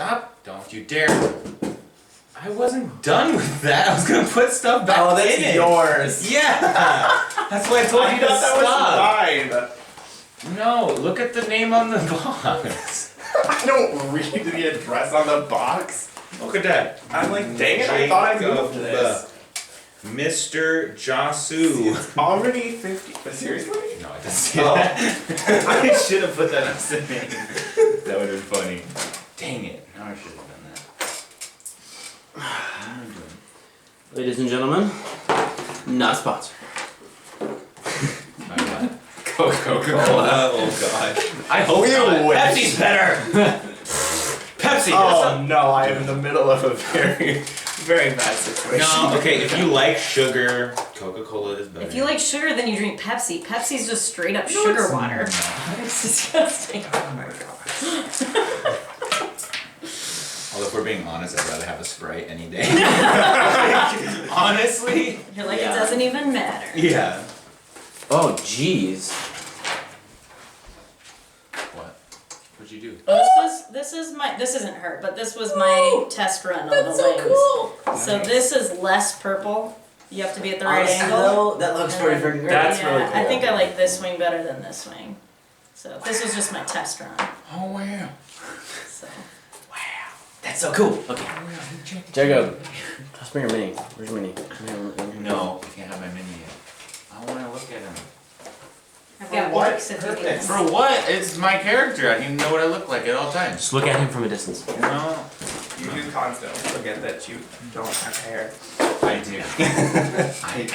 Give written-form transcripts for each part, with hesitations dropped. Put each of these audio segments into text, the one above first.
Stop. Don't you dare. I wasn't done with that. I was gonna put stuff back in it. That's yours. Yeah. That's why I told you to stop. That was mine. No, look at the name on the box. I don't read the address on the box. Look at that. I'm like, dang it, I thought I moved this. Mr. Jasu. It's already 50. But seriously? No, I didn't see that. I should have put that as the name. That would have been funny. Dang it. Now I should have done that. What am I doing? Ladies and gentlemen, not sponsored. Coca-Cola. Oh god. I hope not. wish. Pepsi's better. Pepsi. Oh no, I am in the middle of a very, very bad situation. No, okay, if you like sugar, Coca-Cola is better. If you like sugar, then you drink Pepsi. Pepsi's just straight up sugar water. It's disgusting. Oh my god. Although if we're being honest, I'd rather have a Sprite any day. Honestly. You're like, it doesn't even matter. Yeah. Oh, jeez. What? What'd you do? This isn't her, but this was my test run on the wings. Cool. So Nice. this is less purple. You have to be at the right Honestly, angle. though, that looks pretty freaking great. That's really cool. I think I like this wing better than this wing. So this was just my test run. Oh wow. So That's so cool. Okay. Check out. Just bring your mini. Where's your mini? No, you can't have my mini yet. I want to look at him. I've got what books if you need purpose? them. For what? It's my character. I need to know what I look like at all times. Just look at him from a distance. No, You do constantly forget that you don't have hair. I do.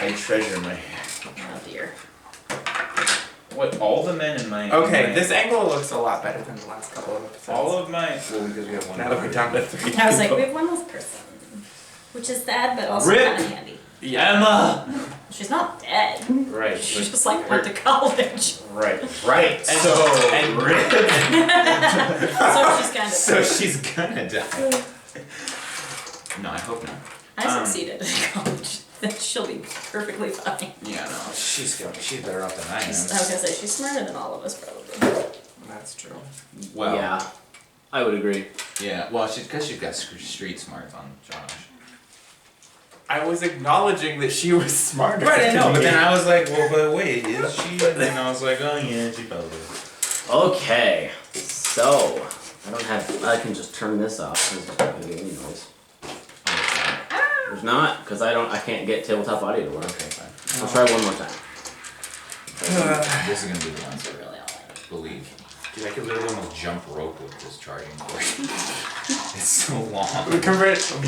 I treasure my hair. Oh dear. What? All the men in my Okay, this angle looks a lot better than the last couple of episodes. All of my. Well, because we have one. Now that we're down to 3 I was like, we people. have one less person. Which is sad, but also Rip. kind of handy. Emma. She's not dead. Right. She but- just like went to college. Right. Right. And so. and Rip. So she's kind of. So she's gonna die. No, I hope not. I succeeded in college. Then she'll be perfectly fine. Yeah, no, she's better off than I I was am. gonna say she's smarter than all of us probably. That's true. Well, Yeah, I would agree. yeah. Well, because she's got street smarts on Josh. I was acknowledging that she was smarter. Right, I know, than but me. then I was like, well, but wait, is she? And then I was like, oh yeah, she probably is. Okay, so I can just turn this off because it's not gonna get any noise. There's not, because I can't get tabletop audio to work. Okay, fine. I'll try one more time. This is gonna be the one, That's really all I need. believe. Dude, I could literally almost jump rope with this charging cord. It's so long.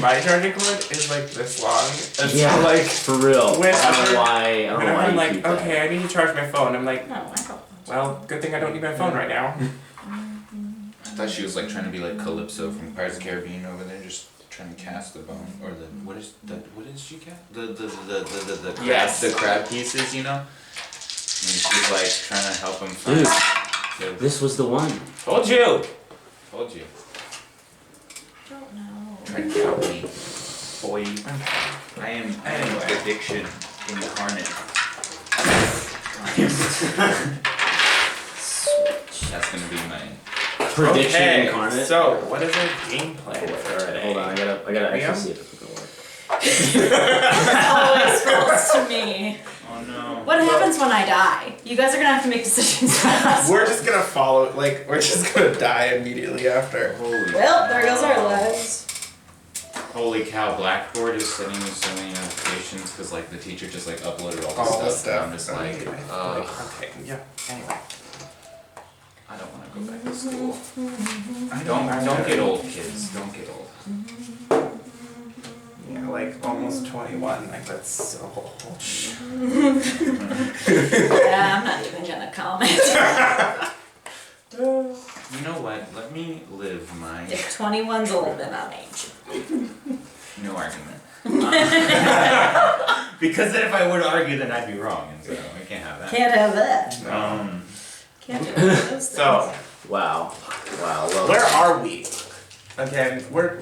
My charging cord is like this long. It's Yeah, like for real. I don't know why. I don't know whenever why I'm you like, keep that. okay, I need to charge my phone. I'm like, No, I don't. well, good thing I don't need my phone right now. I thought she was like trying to be like Calypso from Pirates of the Caribbean over there, just trying to cast the bone or what is she cast? The crab, Yes. the crab pieces, you know. And she's like trying to help him Dude, find. this was the one. Told you. Don't know. Try to count me. Boy. I am addiction incarnate. That's gonna be my. Prediction Okay, incarnate. so what is our game plan for Alright, today? hold on. I gotta Here we actually go. see if it's gonna work. Always falls to me. Oh no. What happens when I die? You guys are gonna have to make decisions fast. We're just gonna follow, like, we're just gonna die immediately after. Holy. Well, there goes our lives. Holy cow! Blackboard is sending me so many notifications because like the teacher just like uploaded all All the this stuff. And I'm just like, Okay, yeah, anyway. I don't want to go back to school. Don't get old, kids. Don't get old. Yeah, like almost 21, like that's so old. Yeah, I'm not even gonna comment. You know what? Let me live my If 21's old, then I'm age. no argument. Because then if I were to argue, then I'd be wrong, and so we can't have that. Can't have that. Can't do those things. So, Wow. Well, where are we? Again, we're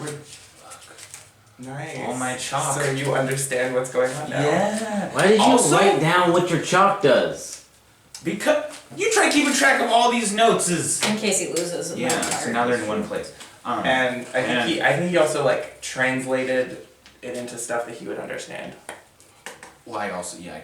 nice. All my chalk. So you understand what's going on now? Yeah. why did you Also- write down what your chalk does? Because you try keeping track of all these notes is. In case he loses. Yeah. So now they're in one place. And I think he also like translated it into stuff that he would understand. Well, I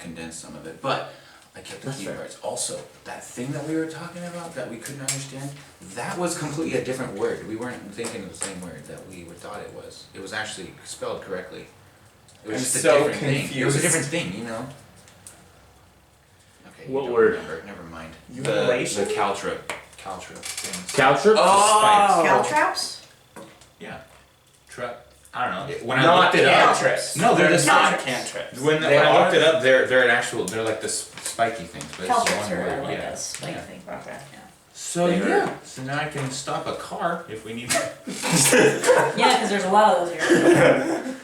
condensed some of it, but I kept the That's key fair. parts. Also, that thing that we were talking about that we couldn't understand, that was completely a different word. We weren't thinking of the same word that we thought it was. It was actually spelled correctly. It was I'm just a so different thing. It was a confused. different thing, you know? Okay, What you don't word? remember. Never mind. Mutilation? The caltrip. Caltrip things. Caltrip? Oh! Caltraps? Yeah. I don't know. When I Not looked it up. cantrips. No, they're the not same. cantrips. When They I looked are- it up, they're an actual. They're like the spiky things. But it's Caltraps one are word. like Yeah. a spike Yeah. thing. Okay. Yeah. So They yeah. hurt. So now I can stop a car if we need. Yeah, because there's a lot of those here.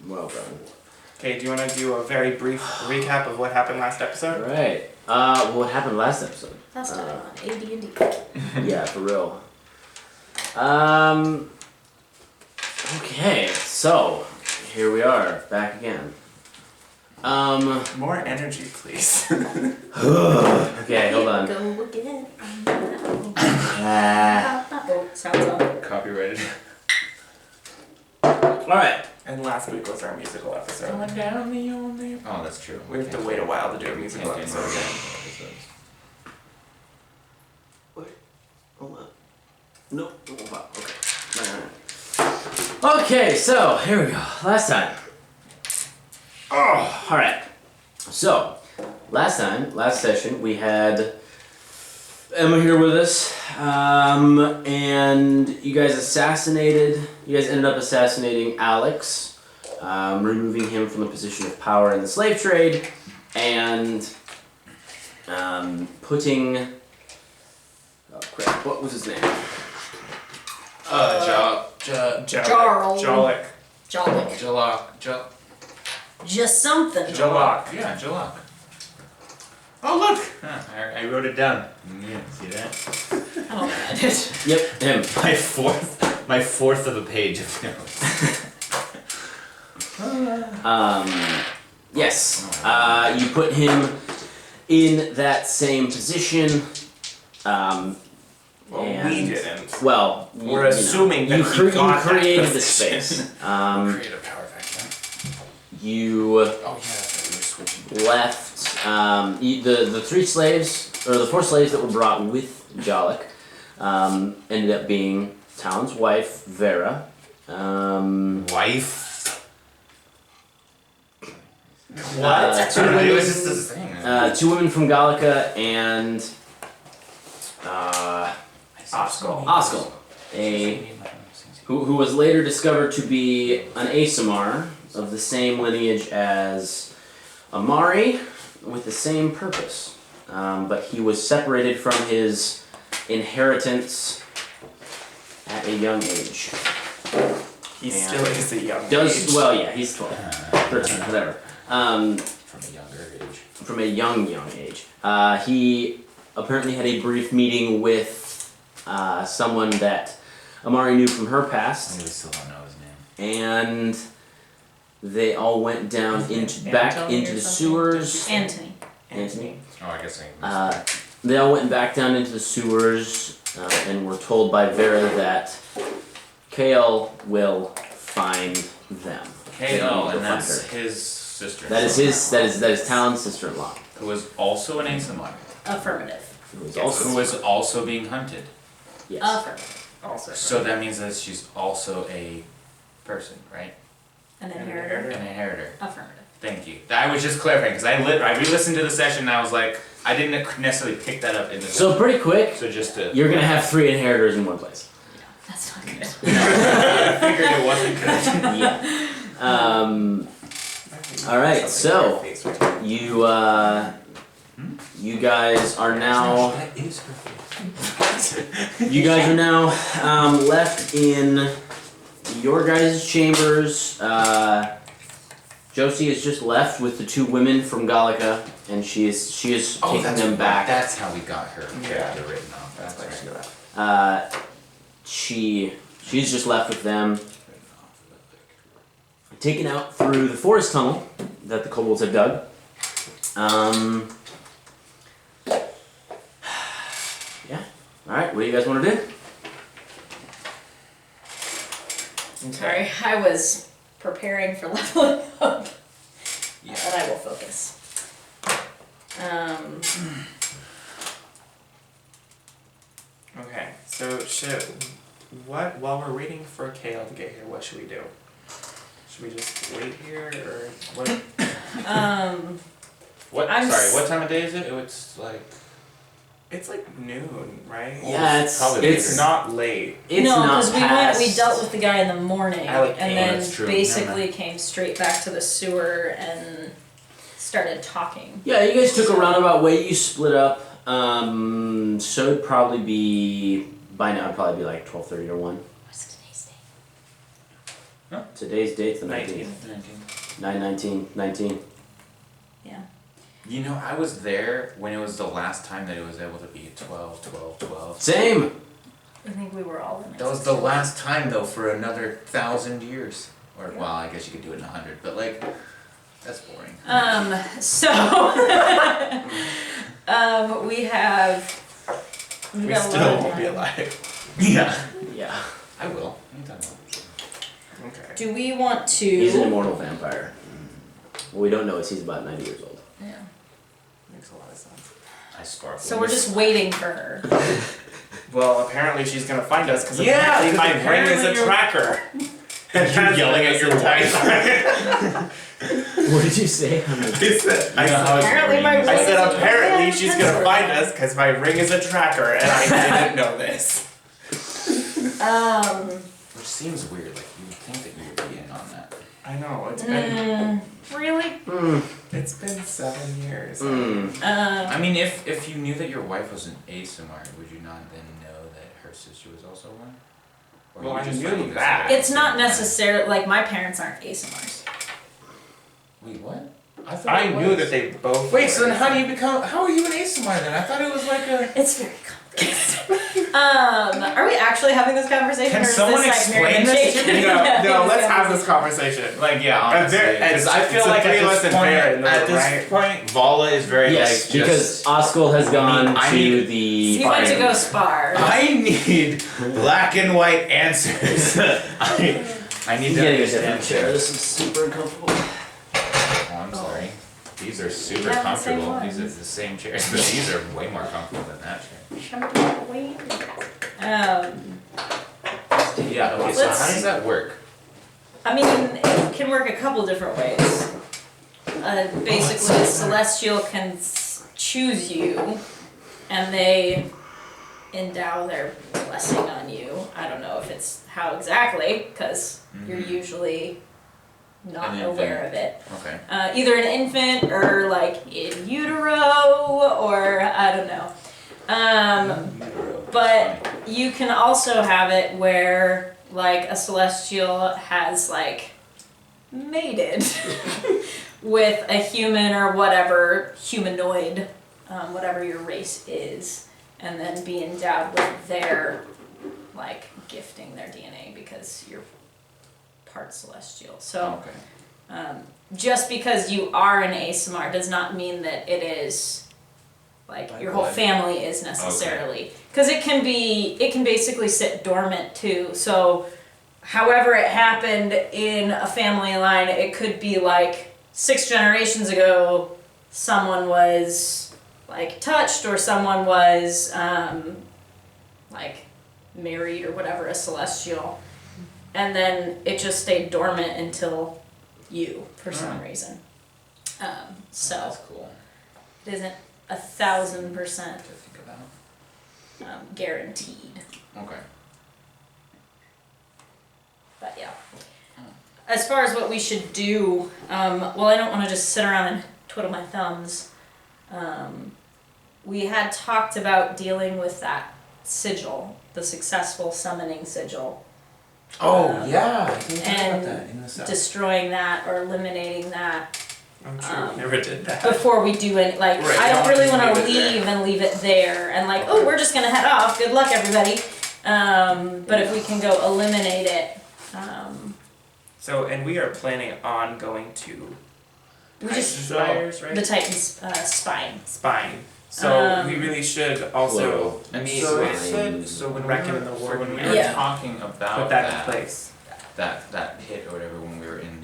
Well done. Okay, do you want to do a very brief recap of what happened last episode? Alright. What happened last episode? Last time on ADND. Yeah, for real. Okay, so here we are, back again. More energy, please. Okay, hold on. Go again. Ah. Sounds off. Copyrighted. Alright. And last week was our musical episode. Oh, that's true. We have to wait a while to do a musical Can't do episode. episodes. Wait, hold on. Nope. Oh, okay. Okay, so here we go. Last time. Oh, alright. So, last session, we had Emma here with us, and you guys ended up assassinating Alex, removing him from the position of power in the slave trade, and putting, oh crap, what was his name? Jarl. Jalik. Jollick. Just something. Jalak. Yeah, Jalak. Oh look! Huh, I wrote it down. Yeah, see that? I don't know. I did. Yep, him. My fourth of a page of notes. Yes, you put him in that same position. Well, and, we didn't. Well, We're assuming that you, he got you created that the position. space. Create a power vacuum. You Oh yeah, that's what we were switching. left the 3 slaves, or the 4 slaves that were brought with Jalik, ended up being Talon's wife, Vera. Wife. What? 2 It women, was just this thing. 2 women from Gallica and Oskel, who was later discovered to be an Asamar of the same lineage as Amari, with the same purpose. But he was separated from his inheritance at a young age. He And still is a young Does age. well, yeah, he's 12, 13, whatever. From a younger age. From a young age. He apparently had a brief meeting with someone that Amari knew from her I past, really still don't know his name. and they all went down back Antony into or the something? sewers. Anthony. Anthony. Oh, I guess I They all went back down into the sewers and were told by Vera that Kale will find them. They all KL, will and find that's her. his sister. That is Talon's sister-in-law, Who was also an Asamar. Affirmative. who was Who also was also being hunted. yes. Affirmative. Also. So that means that she's also a person, right? An An inheritor. An inheritor. Affirmative. Thank you. I was just clarifying because I re-listened to the session and I was like, I didn't necessarily pick that up in the So pretty quick, So just to. you're gonna have 3 inheritors in one place. That's not good. I figured it wasn't good. Yeah. All right. So you guys are now. That is her face. You guys are now left in your guys' chambers. Josie is just left with the 2 women from Gallica, and she is taking them back. That's how we got her Yeah. character written off. That's why she left. She's just left with them, taken out through the forest tunnel that the kobolds have dug. Alright, what do you guys want to do? Sorry, I was preparing for leveling up. Yeah. But I will focus. Okay, so while we're waiting for Kale to get here, what should we do? Should we just wait here, or what? What time of day is it? It's like... It's like noon, right? Yeah, It's not late. It's no, not because we past. dealt with the guy in the morning, I like and Kale, then that's true. basically came straight back to the sewer and started talking. Yeah, you guys took a roundabout way. You split up. So it'd probably be by now. It'd probably be like 12:30 or 1. What's today's date? Today's date's the 19th. 19th. 9/19/19. Yeah. You know, I was there when it was the last time that it was able to be 12, 12, 12. Same. I think we were all in That was the last time though for another 1,000 years. Or, well, I guess you could do it in 100, but like, that's boring. So we We got a still lot of won't be time. alive. Yeah. Yeah. I will. Anytime. Okay. Do we want to? He's an immortal vampire. What we don't know is he's about 90 years old. Yeah. Makes a lot of sense. I sparkle. So we're just waiting for her. Well, apparently she's gonna find us because Yeah, apparently my 'cause brain is a apparently tracker. You're yelling at your wife. What did you say? Apparently my I ring said is a apparently tracker. she's gonna find us because my ring is a tracker and I didn't know this. Which seems weird, like you would think that you would be in on that. I know, it's been Really? it's been 7 years. I mean, if you knew that your wife was an ASMR, would you not then know that her sister was also one? Or Well, you I just knew finding this that. out at It's the not same time? necessarily like my parents aren't ASMRs. Wait, what? I thought I it knew was. that they both Wait, so were. then how are you an ASMR then? I thought it was like a... It's very complicated. Are we actually having this conversation? Can or is someone this like explain this to me? No, let's have this conversation. Like, yeah, honestly. Because I feel like at this right? point, Vallah is very Yes, like because just... Oscald has gone I to need- the. He went to fire. go spar. I need black and white answers. I need You to getting a understand different chair. shit. This is super uncomfortable. Oh, I'm sorry. These are super Yeah, the same comfortable. These are ones. the same chairs, but these are way more comfortable than that chair. Yeah, okay, so Let's- how does that work? I mean, it can work a couple different ways. Basically, a celestial can choose you, and they endow their blessing on you. I don't know if it's how exactly, because you're usually not An aware infant. of it. Okay. Either an infant or like in utero, or I don't know. But you can also have it where like a celestial has like mated with a human or whatever humanoid, whatever your race is, and then be endowed with their like gifting their DNA because you're part celestial. So Okay. just because you are an ASMR does not mean that it is like By your whole blood. family is necessarily, because it can basically sit dormant too. So however it happened in a family line, it could be like 6 generations ago someone was like touched, or someone was like married or whatever, a celestial, and then it just stayed dormant until you for some reason. So That's cool it isn't 1,000% to think about. guaranteed. Okay. But yeah. As far as what we should do, well, I don't want to just sit around and twiddle my thumbs. We had talked about dealing with that sigil, the successful summoning sigil. Oh yeah, I didn't talk and about that in the south. destroying that or eliminating that I'm true, we never did that. before we do it. Like, Right, I don't don't really just want to leave it there. leave and leave it there and like, oh, we're just gonna head off. Good luck, everybody. But if we can go eliminate it, So, and we are planning on going to we just Titan's Spires, right? the Titan's spine. Spine. So we really should also I mean, So it said, so when reckon we in the were, so word when we merit. were Yeah. talking about put that in place. that hit or whatever when we were in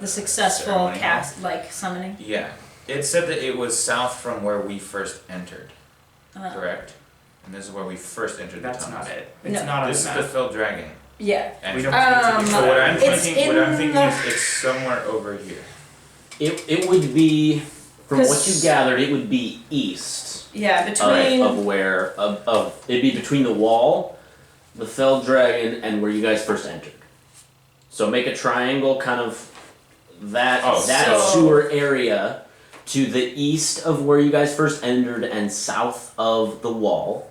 The successful ceremony hall. cast, like summoning. Yeah, it said that it was south from where we first entered, Uh, correct? And this is where we first entered the That's tunnels. not it. It's No. not on This the is the map. filled dragon. Yeah. And We don't Um, need to so do what that. I'm It's thinking, what I'm in thinking the- is it's somewhere over here. It would be, from what you 'Cause- gathered, it would be east Yeah, of between. where, it'd be between the wall, the felled dragon, and where you guys first entered. So make a triangle, kind of that So- sewer area to the east of where you guys first entered and south of the wall.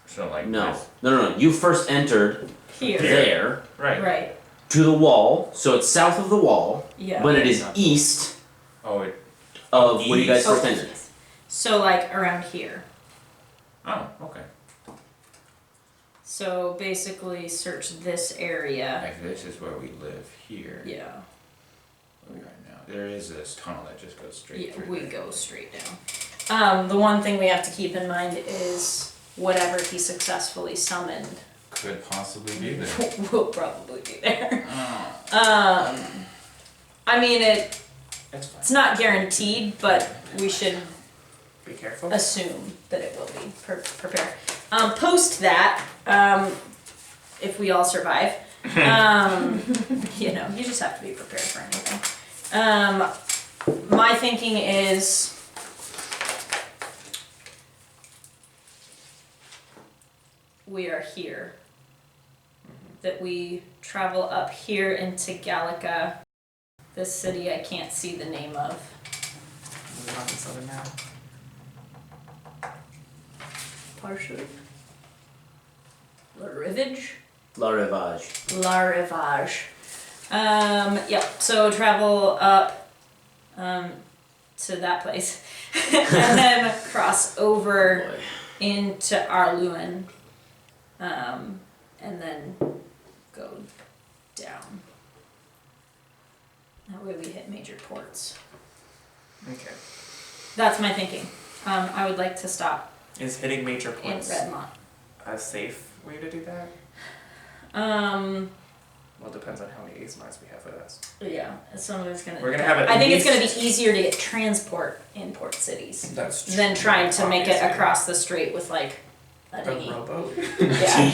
So like No, this. no. You first entered Here. there Right. Right. to the wall, so it's south of the wall, Yeah. but it is east Oh, it. of where you guys Oh, first entered. So like around here. Oh, okay. So basically search this area. Like this is where we live here. Yeah. Where we are now. There is this tunnel that just goes straight Yeah, through. we there. go straight down. The one thing we have to keep in mind is whatever he successfully summoned Could possibly be there. will probably be there. Oh. I mean, It's fine. it's not guaranteed, but we should Be careful. assume that it will be. Prepare. Post that, if we all survive. You know, you just have to be prepared for anything. My thinking is we are here. That we travel up here into Gallica, this city I can't see the name of. Is it on the southern map? Partially. La Rivage? La Rivage. La Rivage. Yep, so travel up to that place. And then cross over Boy. into Arluin. And then go down. That way we hit major ports. Okay. That's my thinking. I would like to stop Is hitting major in points Redmont. a safe way to do that? Well, it depends on how many ASMRs we have with us. Yeah, some of it's gonna. We're gonna have at I think it's gonna least- be easier to get transport in port cities That's true. than trying to make it Obviously. across the strait with like a A dinghy. rowboat. Yeah.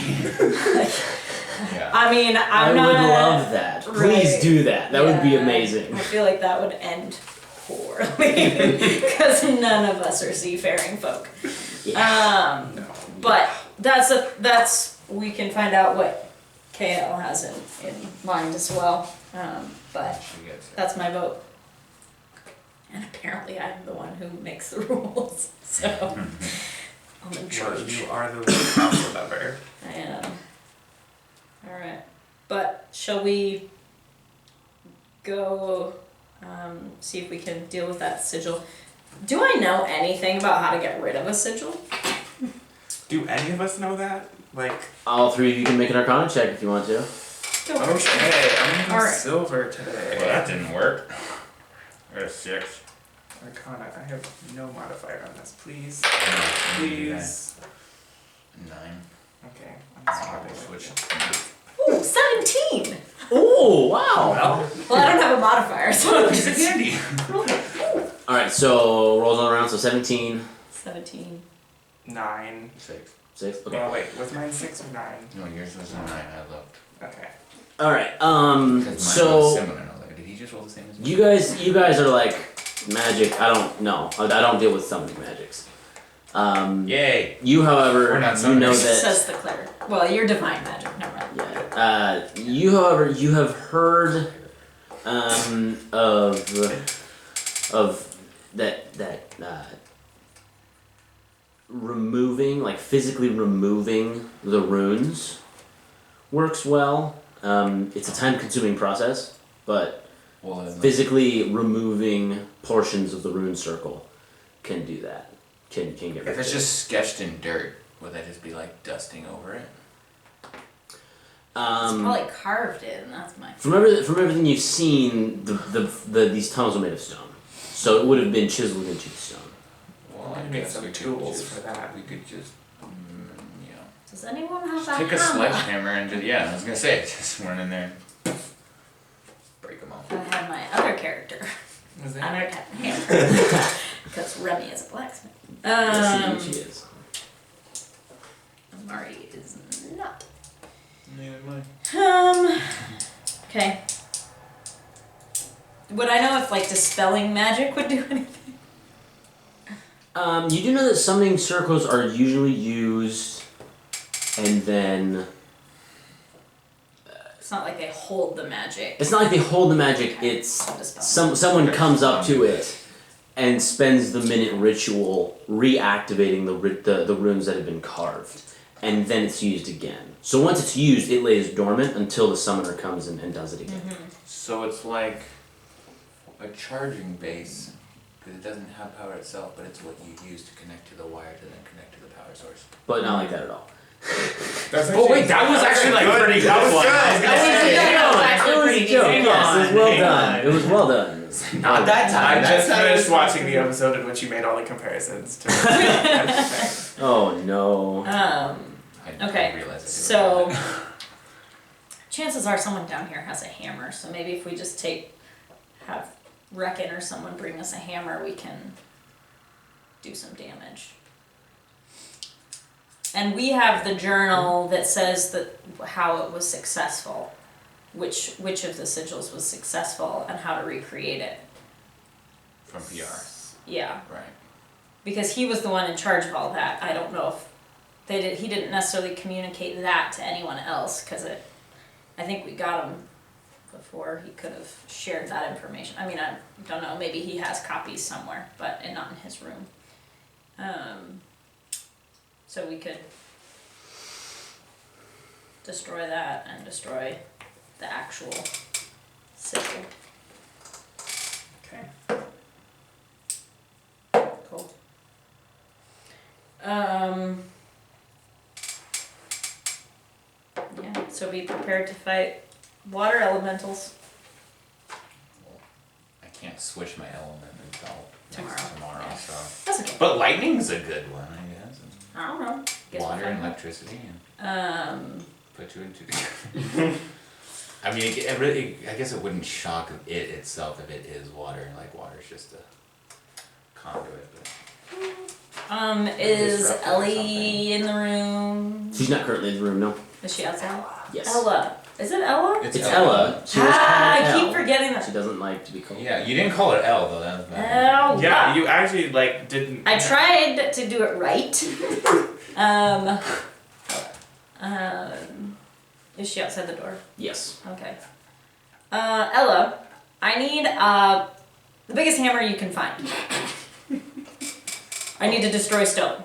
Yeah. I mean, I I'm would not. love that. Please Right. do that. That would be Yeah. amazing. I feel like that would end poorly because none of us are seafaring folk. Yeah. No. But that's we can find out what KL has in mind as well. But She gets it. that's my vote. And apparently I'm the one who makes the rules, so I'm in Well, charge. you are the lead council member. I am. Alright. But shall we go see if we can deal with that sigil? Do I know anything about how to get rid of a sigil? Do any of us know that? Like, All three of you can make an Arcana check if you want to. Go for it. okay, I'm using Alright. silver today. Well, that didn't work. I got a 6. Arcana, I have no modifier on this. Please, No, I didn't do that. please. 9. Okay, I'm I'll swapping switch. Ooh, 17! Oh, wow. Well, Well, I don't have a modifier, so it's handy. Alright, so rolls all around, so 17, 17. 9. 6. 6. Okay. Oh wait, was mine 6 or 9? No, yours was a 9. I looked. Okay. Alright, Because mine was so similar. And I was like, did he just roll the same as me? you guys are like magic. I don't know. I don't deal with summoning magics. Yay! You, however, We're not you know summoners. that. Says the cleric. Well, you're divine magic, never mind. Yeah. You, however, you have heard of that removing, like physically removing the runes works well. It's a time-consuming process, but Well, then, physically removing portions of the rune circle can do that. Can get rid if of it's it. just sketched in dirt, would that just be like dusting over it? It's probably carved in, that's my... From everything you've seen, these tunnels are made of stone, so it would have been chiseled into the stone. Well, I probably need some tools for that. We could just, you know, Does anyone have just a take a hammer? sledgehammer and just, yeah, I was gonna say, just run in there, break them all. I had my other character. Was I that? never had a hammer. Because Remy is a blacksmith. Yes, she is. Amari is not. Neither am I. Okay. Would I know if like dispelling magic would do anything? You do know that summoning circles are usually used, and then It's not like they hold the magic. it's not like they hold the magic. It's someone comes up to it and spends the minute ritual reactivating the runes that have been carved, and then it's used again. So once it's used, it lays dormant until the summoner comes in and does it again. So it's like a charging base, because it doesn't have power itself, but it's what you use to connect to the wire to then connect to the power source. But not like that at all. Oh wait, that was actually like pretty good. That was good. Yes, it was well done. It was well done. Not that I time. just finished watching the episode in which you made all the comparisons to everything. Oh no. I didn't Okay, realize I did so that. chances are someone down here has a hammer, so maybe if we just have Reckon or someone bring us a hammer, we can do some damage. And we have the journal that says that how it was successful, which of the sigils was successful and how to recreate it. From PR, Yeah, right. because he was the one in charge of all that. I don't know if he didn't necessarily communicate that to anyone else, because I think we got him before he could have shared that information. I mean, I don't know, maybe he has copies somewhere, but not in his room. So we could destroy that and destroy the actual sigil. Okay. Cool. Yeah, so be prepared to fight water elementals. I can't switch my element until Tomorrow. tomorrow, so. That's okay. But lightning's a good one, I guess. I don't know. Guess we'll Water find and out. electricity and put two and two together. I mean, I guess it wouldn't shock it itself if it is water, like water's just a conduit, but. Is Disruptor or Ellie in the room? She's not currently in the room, no. Is she outside? Yes. Ella. Is it Ella? It's Ella. She was I called keep Elle. forgetting She that. doesn't like to be called. Yeah, you didn't call her L though, that was bad. Ella. Yeah, you actually like didn't. I tried to do it right. Is she outside the door? Yes. Okay. Ella, I need the biggest hammer you can find. I need to destroy stone.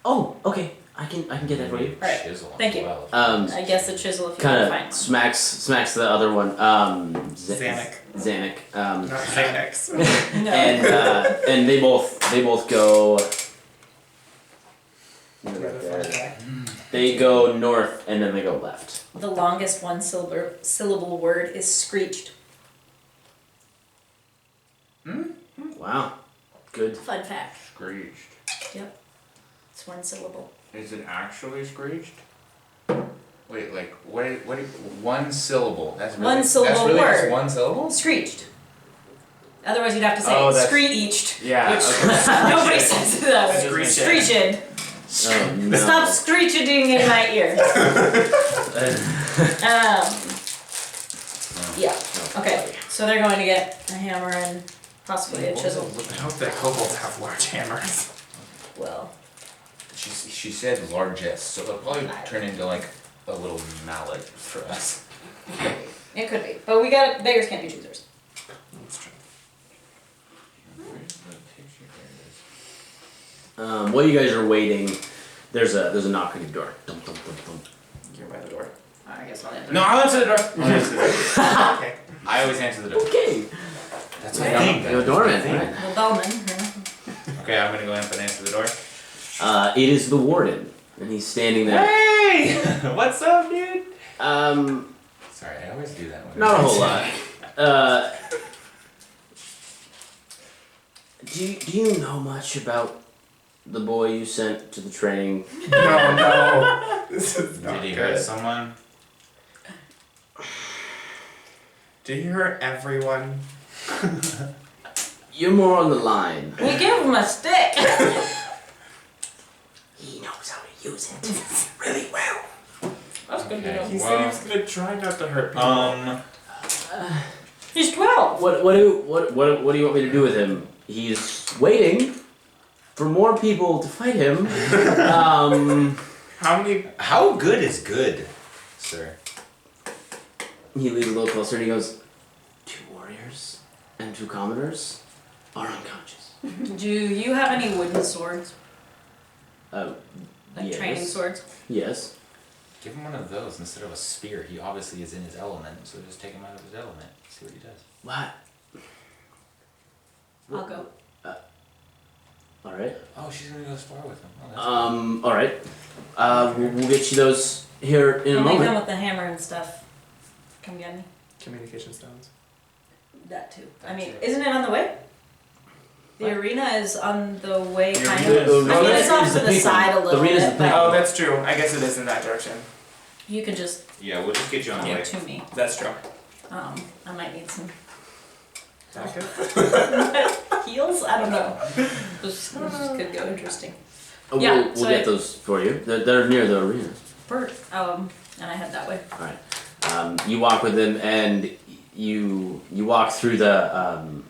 Oh, okay. I can get that for you. Alright, Chisel thank as you. well. I guess a chisel if you can Kind find of one. smacks the other one. Xanac. Xanac. Not Xanax. No. And they both go. Right there. They go north and then they go left. The longest one syllable word is screeched. Wow. Good. Fun fact. Screeched. Yep. It's one syllable. Is it actually screeched? Wait, like, what, one syllable, that's really, One syllable that's really word. just one syllable? Screeched. Otherwise you'd have to say Oh, that's- screeched. Yeah. Which Okay. nobody says it that way. Screeched. Screeched. Oh, no. Stop screeching in my ear. Yeah. Okay. So they're going to get a hammer and possibly a chisel. I hope that kobolds have large hammers. Well, She said largest, so it'll probably turn into like a little mallet for us. it could be. But we got beggars can't be choosers. That's true. Where's the picture? There it is. While you guys are waiting, there's a knock on your door. Dum, dum, dum, dum. You're by the door. I guess I'll enter. No, I'll answer the door. I'll answer the door. Okay. I always answer the door. Okay. That's my Yeah. thing. You're a doorman, That's my right? The bellman. Yeah. thing. Okay, I'm gonna go up and answer the door. It is the warden, and he's standing there. Hey! What's up, dude? Sorry, I always do that one. not a whole lot. Do you know much about the boy you sent to the training. No. This is not Did he good. hurt someone? Did he hurt everyone? You're more on the line. We give him a stick. He knows how to use it really well. That's good Okay. He said he was gonna try not to hurt people. He's 12. What do you want me to do with him? He's waiting for more people to fight him. How many? How good is good, sir? He leans a little closer and he goes, 2 warriors and 2 commoners are unconscious. Do you have any wooden swords? Like yes. Training swords? Yes. Give him one of those instead of a spear. He obviously is in his element, so just take him out of his element. See what he does. What? I'll go. Alright. Oh, she's gonna go spar with him. Oh, that's Alright. We'll get you those here in a When they come moment. with the hammer and stuff, come get me. Communication stones. That too. I That mean, too. isn't it on the way? The What? arena is on the way, The kind arena of. is- I mean, it's off is to the the pink one. side a The little arena's the bit, pink but Oh, that's true. I guess it is in that direction. you can just Yeah, we'll just get you on the give way. it to me. That's true. I might need some Backup. heels. I don't know. This could go interesting. We'll so get those for you. They're near the arena. Bert. And I head that way. Alright. You walk with him and you walk through the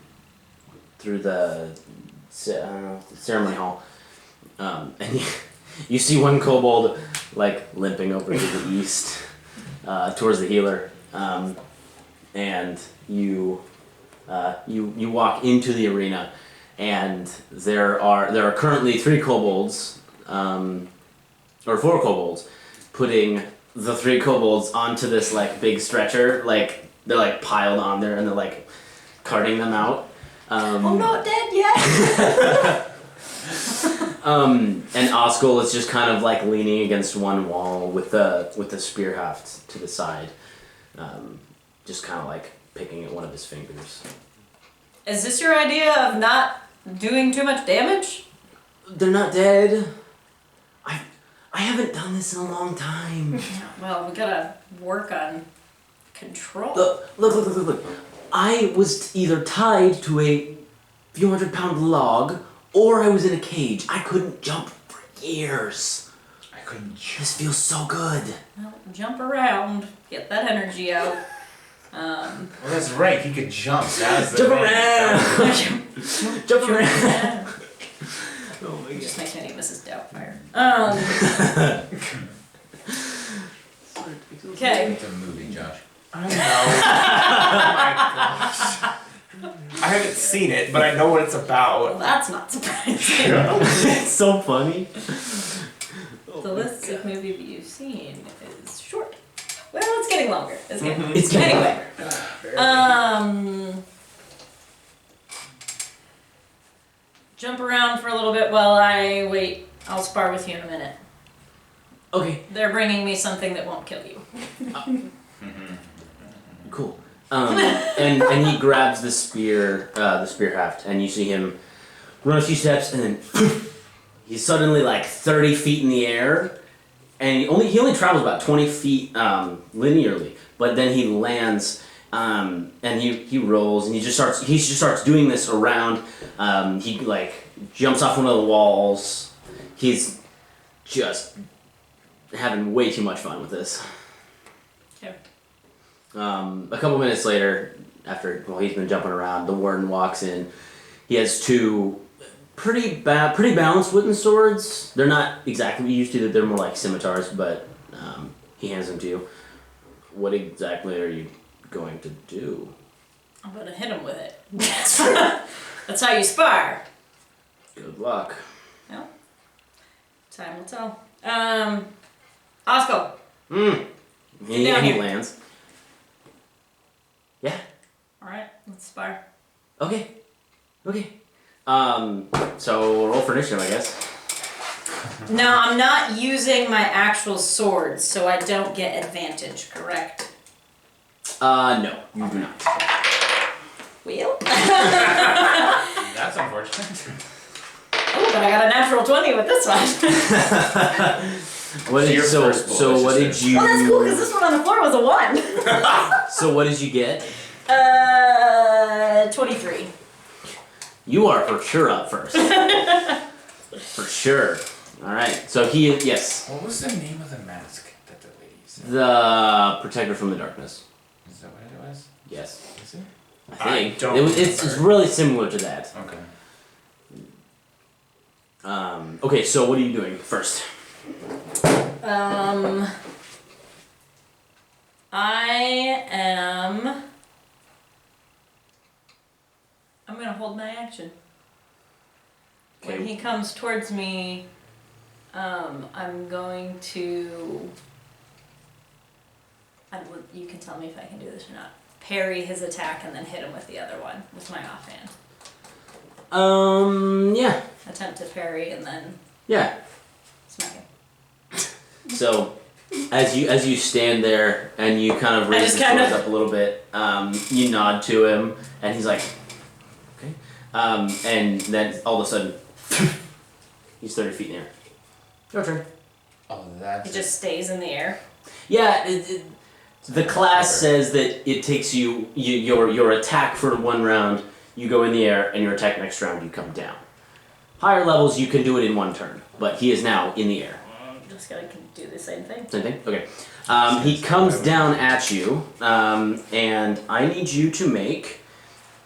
ceremony hall. And you see one kobold like limping over to the east towards the healer. And you walk into the arena and there are currently 3 kobolds or 4 kobolds putting the 3 kobolds onto this like big stretcher, like they're like piled on there and they're like carting them out. I'm not dead yet. And Oskel is just kind of like leaning against one wall with the spear haft to the side, just kind of like picking at one of his fingers. Is this your idea of not doing too much damage? They're not dead. I haven't done this in a long time. Well, we gotta work on control. Look. I was either tied to a few 100-pound log or I was in a cage. I couldn't jump for years. I couldn't. This feels so good. Well, jump around, get that energy out. Well, that's right. He could jump. That was the Jump thing. around! Jump around! Oh my Just god. makes me think Mrs. Doubtfire. Okay. It's a movie, Josh. I know. Oh my gosh. I haven't seen it, but I know what it's Well, about. that's not surprising. It's so funny. The list of movies you've seen is short. Well, it's getting longer. It's getting It's getting anyway. Jump around for a little bit while I wait. I'll spar with you in a minute. Okay, They're bringing me something that won't kill you. cool. And he grabs the spear haft, and you see him run a few steps, and then he's suddenly like 30 feet in the air, and he only travels about 20 feet linearly, but then he lands, and he rolls, and he just starts doing this around. He like jumps off one of the walls. He's just having way too much fun with this. Okay. A couple minutes later, after he's been jumping around, the warden walks in. He has 2 pretty balanced wooden swords. They're not exactly what you used to. They're more like scimitars, but he hands them to you. What exactly are you going to do? I'm gonna hit him with it. That's how you spar. Good luck. Well, time will tell. Oscar. And down he here. lands. Yeah. Alright, let's spar. Okay. So roll for initiative, I guess. No, I'm not using my actual swords, so I don't get advantage, correct? No, you do not. Wheel? That's unfortunate. Oh, but I got a natural 20 with this one. What did Your so first bullet, so what just did you? Well, that's cool because this one on the floor was a 1. So what did you get? 23. You are for sure up first. For sure. All right. So he yes, What was the name of the mask that the lady said? the protector from the darkness. Is that what it was? Yes, Is it? I think don't it's remember. really similar to that. Okay. Okay. So what are you doing first? I'm gonna hold my action. Okay. When he comes towards me, I'm going to. You can tell me if I can do this or not. Parry his attack and then hit him with the other one with my offhand. Yeah. Attempt to parry and then Yeah. smack him. So, as you stand there and you kind of raise just his kinda- shoulders up a little bit, you nod to him, and he's like, okay. And then all of a sudden, he's 30 feet in the air. Your turn. Oh, that's He just stays in the air. Yeah, the class says that it takes your attack for 1 round, you go in the air, and your attack next round, you come down. Higher levels, you can do it in 1 turn, but he is now in the air. I'm just gonna do the same thing. Same thing? Okay. He comes down at you, and I need you to make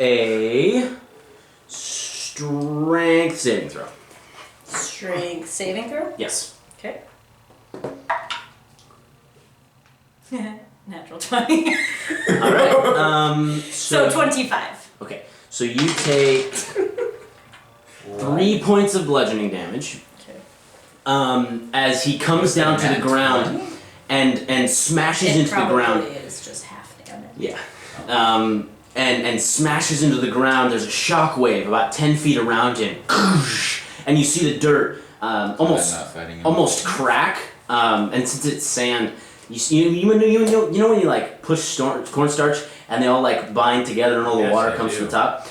a strength saving throw. Strength saving throw? Yes. Okay. Natural 20. Alright. So 25. Okay. So you take 3 points of bludgeoning damage. Okay. As he comes down to the ground and smashes into the ground. It probably is just half damage. Yeah. And smashes into the ground. There's a shock wave about 10 feet around him. And you see the dirt almost crack. And since it's sand, you know when you like push cornstarch and they all like bind together and all the water comes to the top?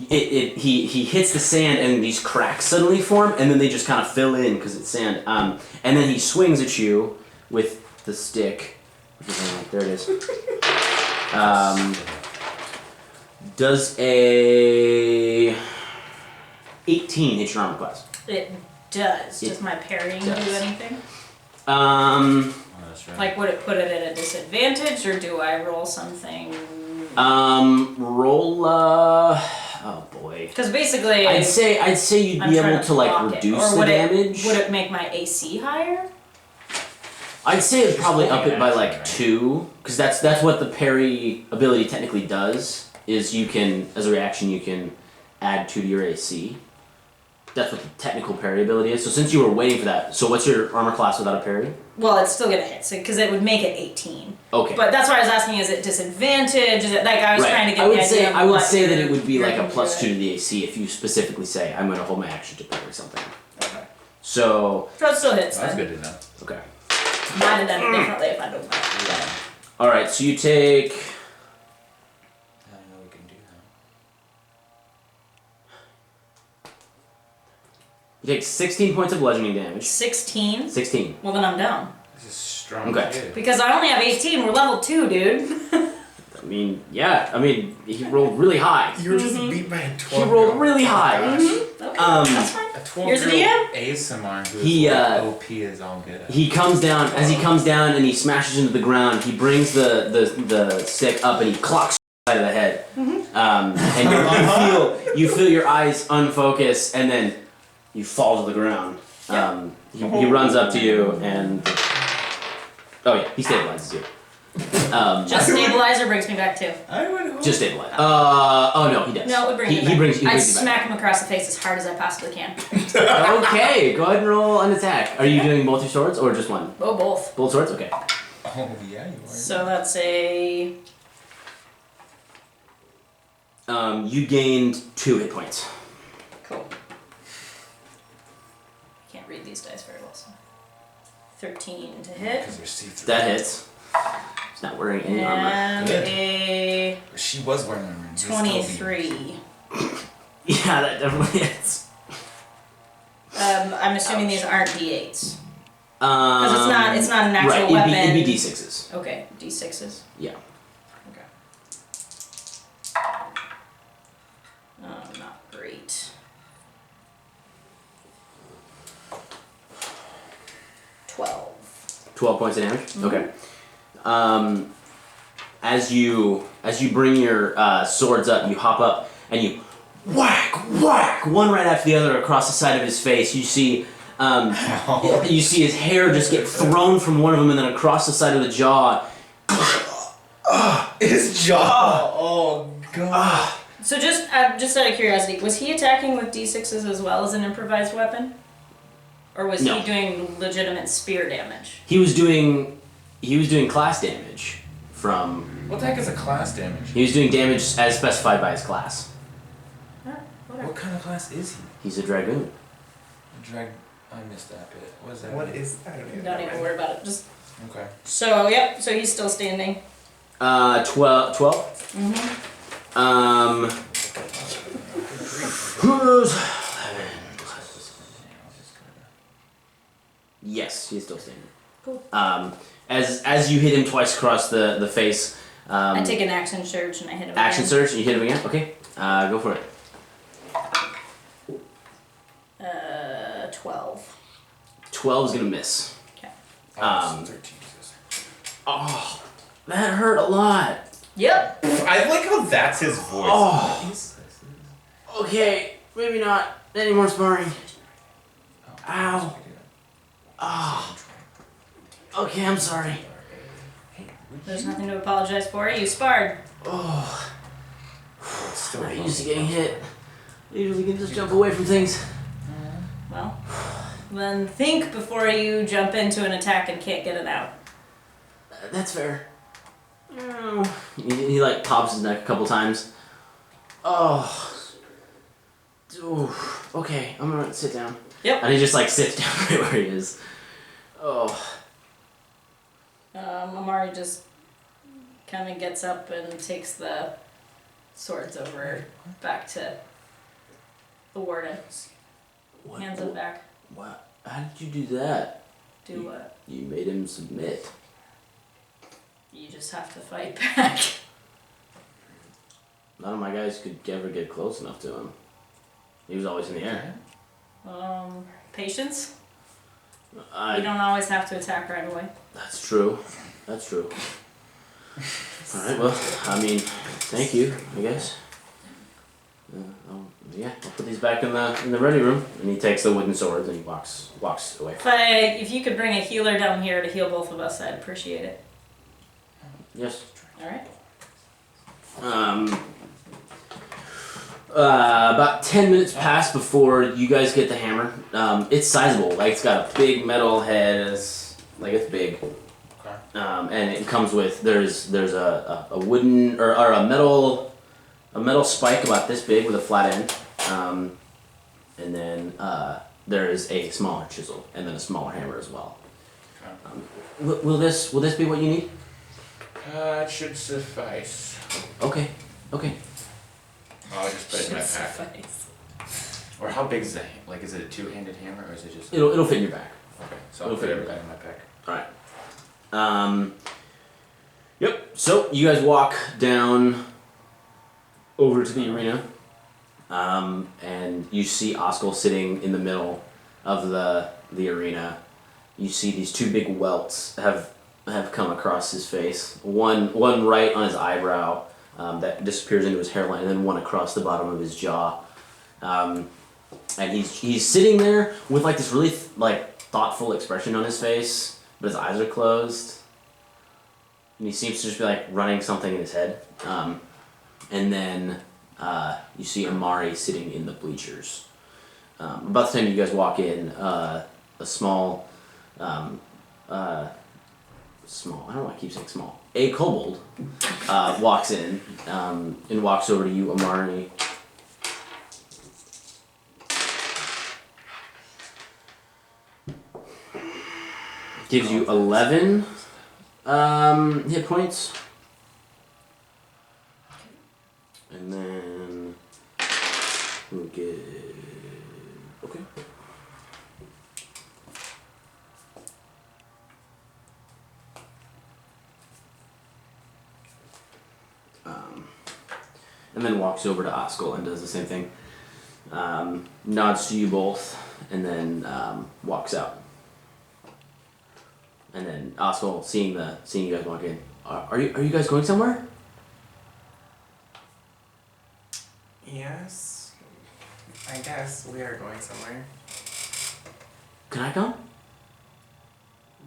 He hits the sand and these cracks suddenly form and then they just kind of fill in because it's sand. And then he swings at you with the stick. There it is. Does a 18 hit your armor class? It does. It Does my parrying does. do anything? Oh, that's right. Like, would it put it at a disadvantage, or do I roll something? Roll. Oh boy. Because basically, I'd say you'd I'm be trying able to like block it. reduce Or the would damage. Would it make my AC higher? I'd say it'd probably Just up it by action, like right? 2, because that's what the parry ability technically does. Is you can, as a reaction, you can add 2 to your AC. That's what the technical parry ability is. So since you were waiting for that, so what's your armor class without a parry? Well, it's still gonna hit, because it would make it 18. Okay. But that's why I was asking: is it disadvantage? Is it like I was trying to get the idea of I would what say that you're- it would be you're like a gonna plus do 2 it. to the AC if you specifically say I'm going to hold my action to parry something. Okay. So So it still hits That's then. good to know. okay. Might have done it differently if I don't know. All right. So you take. I know we can do that. You take 16 points of bludgeoning damage. 16. 16. Well, then I'm down. This is strong. Okay. kid. Because I only have 18. We're level 2, dude. I mean, yeah. I mean, he rolled really high. You were just beat by a He 12. rolled really high. Okay, that's fine. A 12 Here's the DM. ASMR who's He, OP is all good at. He comes down. As he comes down and he smashes into the ground, he brings the stick up and he clocks side of the head. And you feel your eyes unfocus and then you fall to the ground. He runs up to you and oh yeah, he stabilizes you. Just stabilizer brings me back too. I would hope. Just stabilize. Oh no, he does. No, it would bring he, me he back. brings you I'd back. smack him across the face as hard as I possibly can. Okay, go ahead and roll an attack. Are you doing both your swords or just one? Oh, both. Both swords? Okay. Oh yeah, you are. So that's a... You gained 2 hit points. Cool. I can't read these dice very well, so... 13 to hit. Because they're see-through. That hits. He's not wearing any armor. And Good. a She was wearing armor. 23. Yeah, that definitely hits. I'm assuming these aren't D8s. Because it's not an actual right, weapon. It'd be D6s. Okay, D6s. Yeah. Okay. Not great. 12. 12 points of damage? Okay. As you bring your swords up, you hop up and you whack, whack, one right after the other across the side of his face. You see you see his hair just get thrown from one of them and then across the side of the jaw. His jaw. Oh god. So just out of curiosity, was he attacking with D6s as well as an improvised weapon? Or was No. he doing legitimate spear damage? He was doing class damage from. What the heck is a class damage? He was doing damage as specified by his class. Whatever. What kind of class is he? He's a dragoon. I missed that bit. What is that? What is? I don't even Don't know. even worry about it. Just Okay. so yep. So he's still standing. 12. Yes, he's still standing. Cool. As you hit him twice across the face. I take an action surge and I hit him. Action again. surge, and you hit him again. Okay. Go for it. 12. 12 is gonna miss. Okay. 13. Oh, that hurt a lot. Yep. I like how that's his voice. Oh. Okay, maybe not any more sparring. Ow. Oh. Okay, I'm sorry. There's nothing to apologize for. You sparred. Oh. Still I'm not used to getting hit. I usually can just jump away from things. Well, then think before you jump into an attack and can't get it out. That's fair. Oh. He like pops his neck a couple times. Oh. Ooh. Okay, I'm gonna sit down. Yep. And he just like sits down right where he is. Oh. Amari just kind of gets up and takes the swords over back to the warden. What? Hands it back. What? How did you do that? Do what? You made him submit. You just have to fight back. None of my guys could ever get close enough to him. He was always in the air. Patience. You I, don't always have to attack right away. that's true. That's true. Alright, well, I mean, thank you, I guess. I'll put these back in the ready room. And he takes the wooden swords and he walks away. If you could bring a healer down here to heal both of us, I'd appreciate it. Yes. All right. About 10 minutes pass before you guys get the hammer. It's sizable. Like, it's got a big metal head. It's big. Okay. And it comes with there's a wooden or a metal spike about this big with a flat end, and then there is a smaller chisel and then a smaller hammer as well. Okay. Will this be what you need? It should suffice. Okay. I'll just put it in my pack. Suffice. Or how big is the like? Is it a two-handed hammer or is it just? It'll fit in your back. Okay, so I'll it'll put fit everything in my pack. All right. Yep. So you guys walk down over to the arena, and you see Oscar sitting in the middle of the arena. You see these two big welts have come across his face. One right on his eyebrow that disappears into his hairline, and then one across the bottom of his jaw. And he's sitting there with like this really thoughtful expression on his face, but his eyes are closed. And he seems to just be like running something in his head. And then you see Amari sitting in the bleachers. About the time you guys walk in, a small, I don't know why I keep saying small. A kobold walks in and walks over to you, Amari. Gives you 11 hit points. And then we'll get... Okay. and then walks over to Oskel and does the same thing. Nods to you both, and then walks out. And then Oskel, seeing you guys walk in, are you guys going somewhere? Yes. I guess we are going somewhere. Can I come?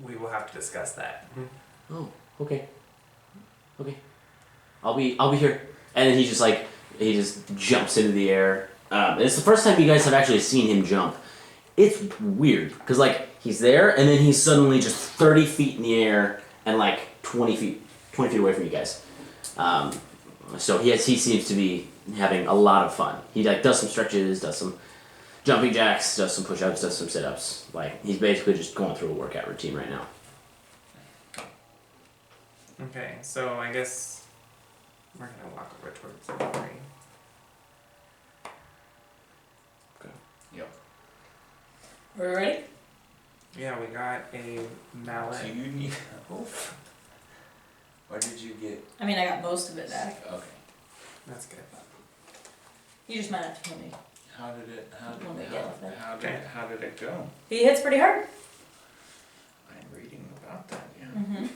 We will have to discuss that. Oh, okay. Okay. I'll be here. And then he just jumps into the air. It's the first time you guys have actually seen him jump. It's weird, because he's there and then he's suddenly just 30 feet in the air and 20 feet away from you guys. So he seems to be having a lot of fun. He does some stretches, does some jumping jacks, does some push-ups, does some sit-ups. He's basically just going through a workout routine right now. Okay, so I guess we're gonna walk over towards Amari. Yep. Are we ready? Yeah, we got a mallet. Do you need oof. What did you get? I mean, I got most of it back. Okay. That's good. You just might have to tell me. How did it When we get with it. how did it go? He hits pretty hard. I'm reading about that, yeah.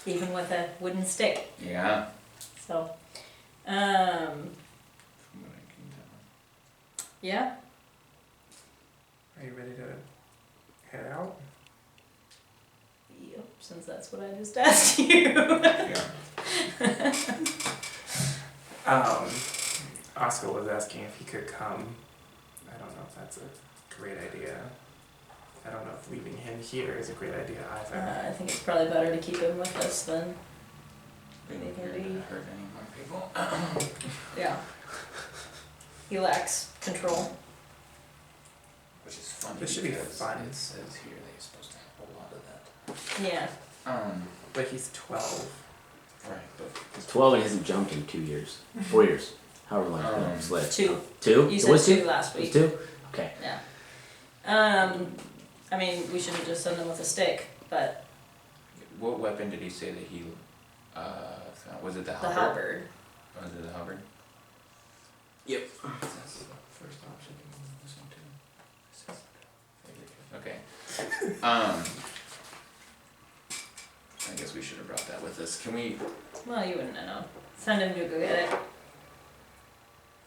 Even with a wooden stick. Yeah. So, From what I can tell. yeah. Are you ready to head out? Yep, since that's what I just asked you. Yeah. Oscar was asking if he could come. I don't know if that's a great idea. I don't know if leaving him here is a great idea either. I think it's probably better to keep him with us than, We They don't can care be- to hurt any more people. yeah. He lacks control. Which is funny. This should be because fun. It says here that you're supposed to have a lot of that. Yeah. But he's 12. Right, but He's 12 and hasn't jumped in 2 years. 4 years. However long it's been split. 2. 2? You It said was 2 last It was week. 2? Okay. Yeah. I mean, we shouldn't just send him with a stick, but what weapon did he say that he found? Was it the the halberd? halberd. Was it the halberd? Yep. That's the first option you listen to. Okay. I guess we should have brought that with us. Can we? Well, you wouldn't know. Send him to go get it.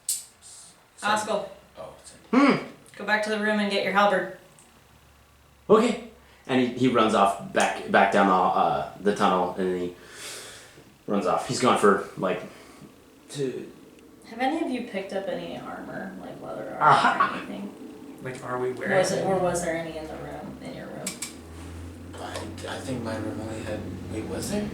send- Oscar, Oh, send. go back to the room and get your halberd. Okay. And he runs off back down the tunnel, and then he runs off. He's gone for two. Have any of you picked up any armor, like leather armor or anything? Like, are we wearing Was there any in the room, in your room? I think my room only had. Wait, was there?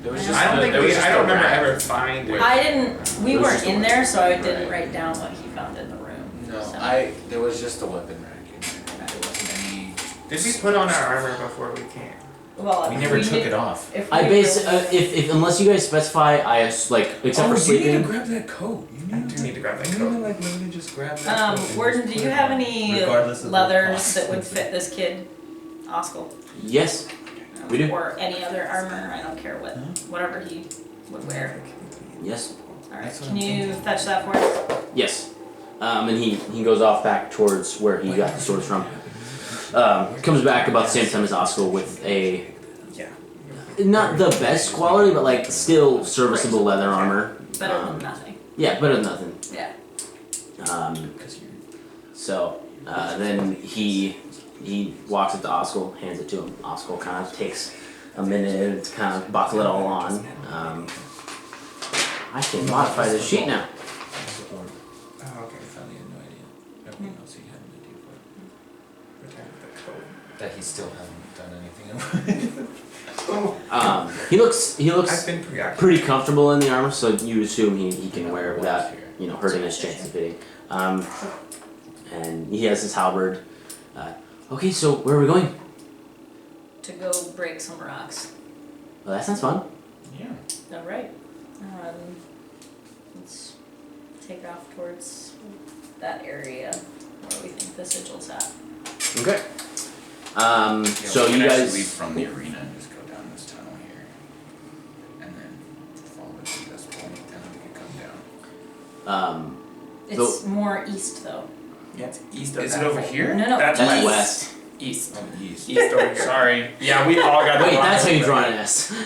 There was I just. I don't the- think there was we. just I a don't remember rack. ever finding. I didn't, we It was weren't just a in rack. there, so I didn't Right. write down what he found in the room. No, so. there was just a weapon rack in there. There wasn't any. Did we put on our armor before we came? Well, We if never took knew- it off. If I we base really- if unless you guys specify, except for sleeping. grab that coat. You I do need to grab that You coat. need to literally just grab that coat. and Warden, just do put you it have on. any Regardless of the leathers cost. that would fit this kid, Oscar? Yes. We do. Or any other armor, I don't care whatever he would wear. Yes. Alright, That's what can I'm you thinking. fetch that for us? Yes. And he goes off back towards where he got the swords from. Comes back about the same time as Oscar with a Yeah. not the best quality, but still serviceable leather armor. Better than nothing. Yeah, better than nothing. Yeah. Because you're. So then he walks up to Oscar, hands it to him. Oscar kind of takes a minute to kind of buckle it all on. I can modify this sheet now. Oh, okay. I finally had no idea. Everyone else he had an idea for. Return the coat. That he still hasn't done anything. He looks I've been preoccupied. pretty comfortable in the armor, so you assume he can wear it without hurting his chance of hitting. And he has his halberd. Okay, so where are we going? To go break some rocks. Well, that sounds fun. Yeah. Alright. Let's take off towards that area where we think the sigil's at. Okay. So we you can actually guys. leave from the arena and just go down this tunnel here, and then follow the It's more east though. Yeah, it's east of Is that it over hole. here? No, That's east. west. East. Oh, east. East over here. Sorry. Yeah, we all got Wait, the wrong that's how you way. draw an S. Okay,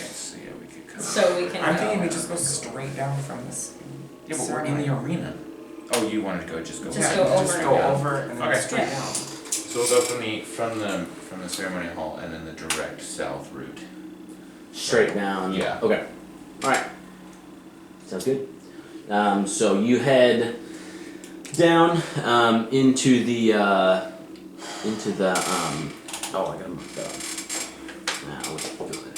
so yeah, we could come. So we can I'm go. thinking we just go straight down from this. Yeah, but we're in the arena. Oh, you wanted to go, just go. Just back. go over Just and go down. over and then Okay. straight Yeah. down. So we'll go from the ceremony hall and then the direct south route. Straight down. Yeah. Okay. Alright. Sounds good. So you head down into the oh, I gotta mark that up. Nah, we'll do it.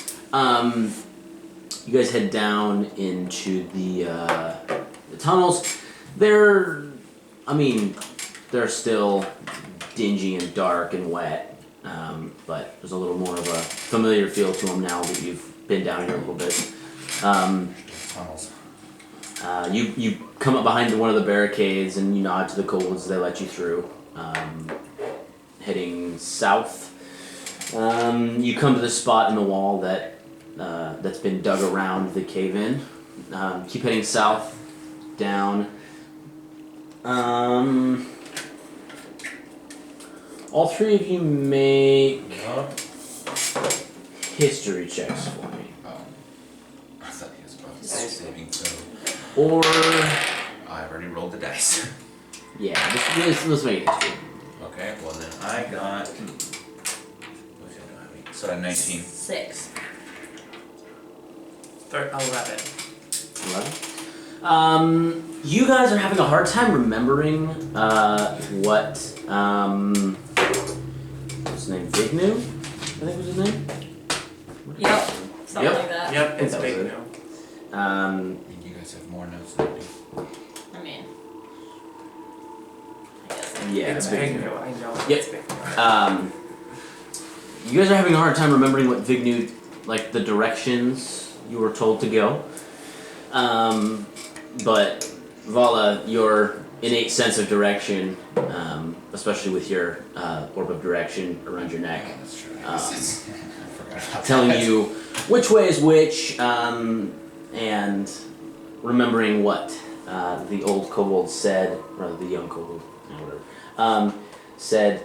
You guys head down into the tunnels. They're still dingy and dark and wet, but there's a little more of a familiar feel to them now that you've been down here a little bit. Tunnels. You come up behind one of the barricades and you nod to the kobolds. They let you through. Heading south, you come to the spot in the wall that's been dug around the cave-in. Keep heading south, down. All three of you make history checks for me. Oh. I thought he was about to say saving throw. Or, I've already rolled the dice. yeah, let's make it history. Okay, well then I got. So I have 19. 6. 11. 11. You guys are having a hard time remembering what what's his name? Vignu? I think was his name. Yep. Something Yep. like that. Yep, it's That was big it. now. And you guys have more notes than I do. I mean. I guess. Yeah, It's Vignu. big now. I know Yep. it's big now. You guys are having a hard time remembering what Vignu, like the directions you were told to go. But Vallah, your innate sense of direction, especially with your orb of direction around your neck, That's true. I forgot about telling that. you which way is which, and remembering what the old kobold said, or the young kobold, whatever, said,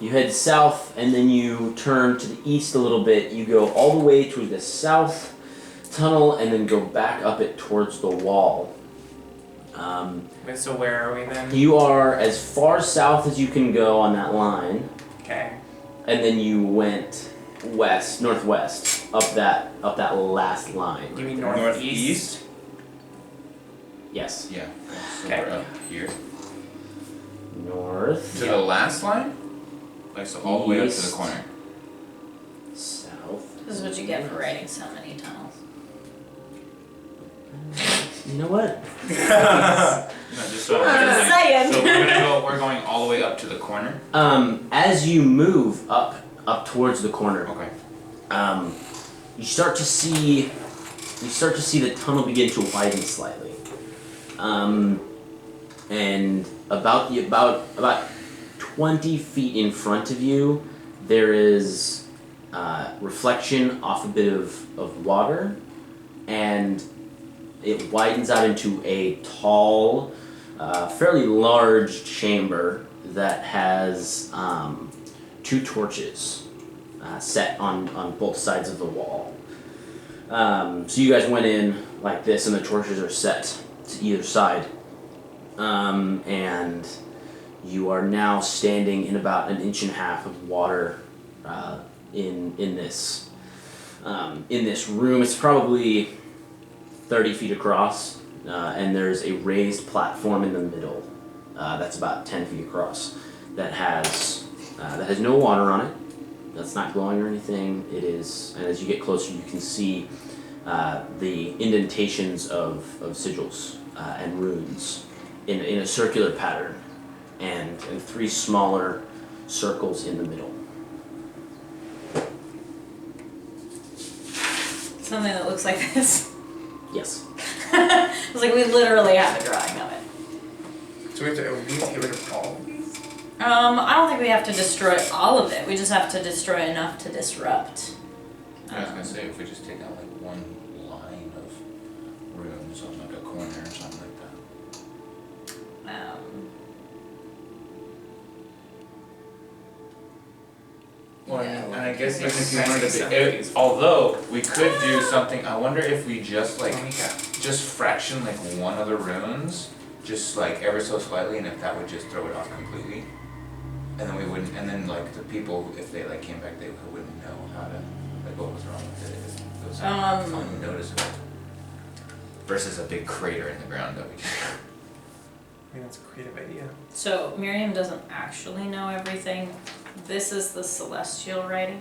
you head south and then you turn to the east a little bit. You go all the way to the south tunnel and then go back up it towards the wall. Wait, so where are we then? You are as far south as you can go on that line, Okay. and then you went northwest, up that last line. You mean right northeast? there. Yes. Yeah. So Okay. we're up here. North. To the last line? Like, so all the way up to the East. corner. South. This is what you get for writing so many tunnels. You know what? No, just so Just saying. So we're going all the way up to the corner? As you move up towards the corner, Okay. you start to see the tunnel begin to widen slightly. And about 20 feet in front of you, there is reflection off a bit of water, and it widens out into a tall, fairly large chamber that has 2 torches set on both sides of the wall. So you guys went in like this, and the torches are set to either side. And you are now standing in about 1.5 inches of water in this room. It's probably 30 feet across, and there's a raised platform in the middle that's about 10 feet across that has no water on it. That's not glowing or anything. It is, and as you get closer, you can see the indentations of sigils and runes in a circular pattern, and 3 smaller circles in the middle. Something that looks like this. Yes. It's like we literally have a drawing of it. So we have to get rid of all of these? I don't think we have to destroy all of it. We just have to destroy enough to disrupt. I was gonna say, if we just take out like one line of rooms on like a corner or something like that. Well, and I guess even if you wanted to, although we could do something, I wonder if we just like, just fraction like one of the runes, just like ever so slightly, and if that would just throw it off completely. And then we wouldn't, and then like the people, if they like came back, they wouldn't know how to, like what was wrong with it, it was unnoticeable. Versus a big crater in the ground that we just. I mean, that's a creative idea. So Miriam doesn't actually know everything. This is the celestial writing.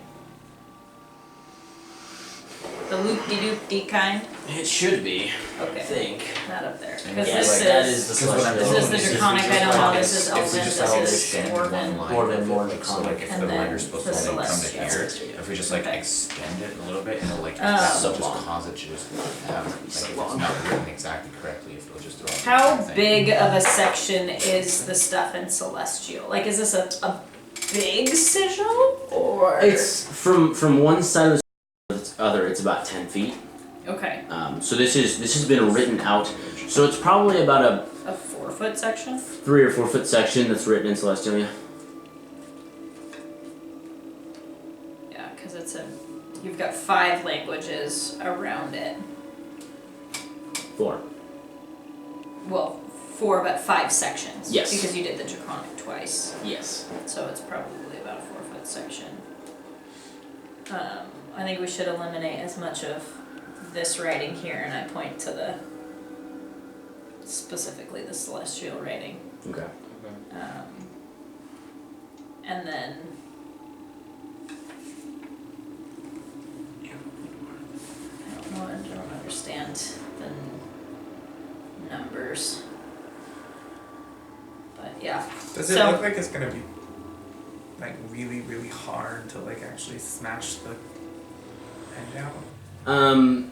The loop-de-doop-de kind. It should be, I Okay, think. not up there. And Because yeah, this like that is, is the Because what I'm celestial. this is the thinking is draconic, if I we don't just know, like- this is if we elven, just this like is extend dwarven. one line Dwarven, of it, more like, so like if and the then liner's supposed the to only come to celestial. here, if we just like Okay. extend it a little bit, and it'll like, Oh. that will So just long. cause it to just have, like if So it's long. not written exactly correctly, if it'll just throw off the How entire thing. big of a section is the stuff in celestial? Like, is this a big sigil, or? It's from one side of the other, it's about 10 feet. Okay, So this has been written out. So it's probably about a a 4-foot section? 3 or 4 foot section that's written in Celestial. Yeah. Yeah, because you've got 5 languages around it. 4. Well, 4, but 5 sections. Yes. Because you did the draconic twice, Yes. so it's probably about a 4-foot section. I think we should eliminate as much of this writing here, and I point to specifically the celestial writing. Okay. And then I don't understand the numbers. But yeah. Does it So- look like it's gonna be like really, really hard to like actually smash the edge out? I mean,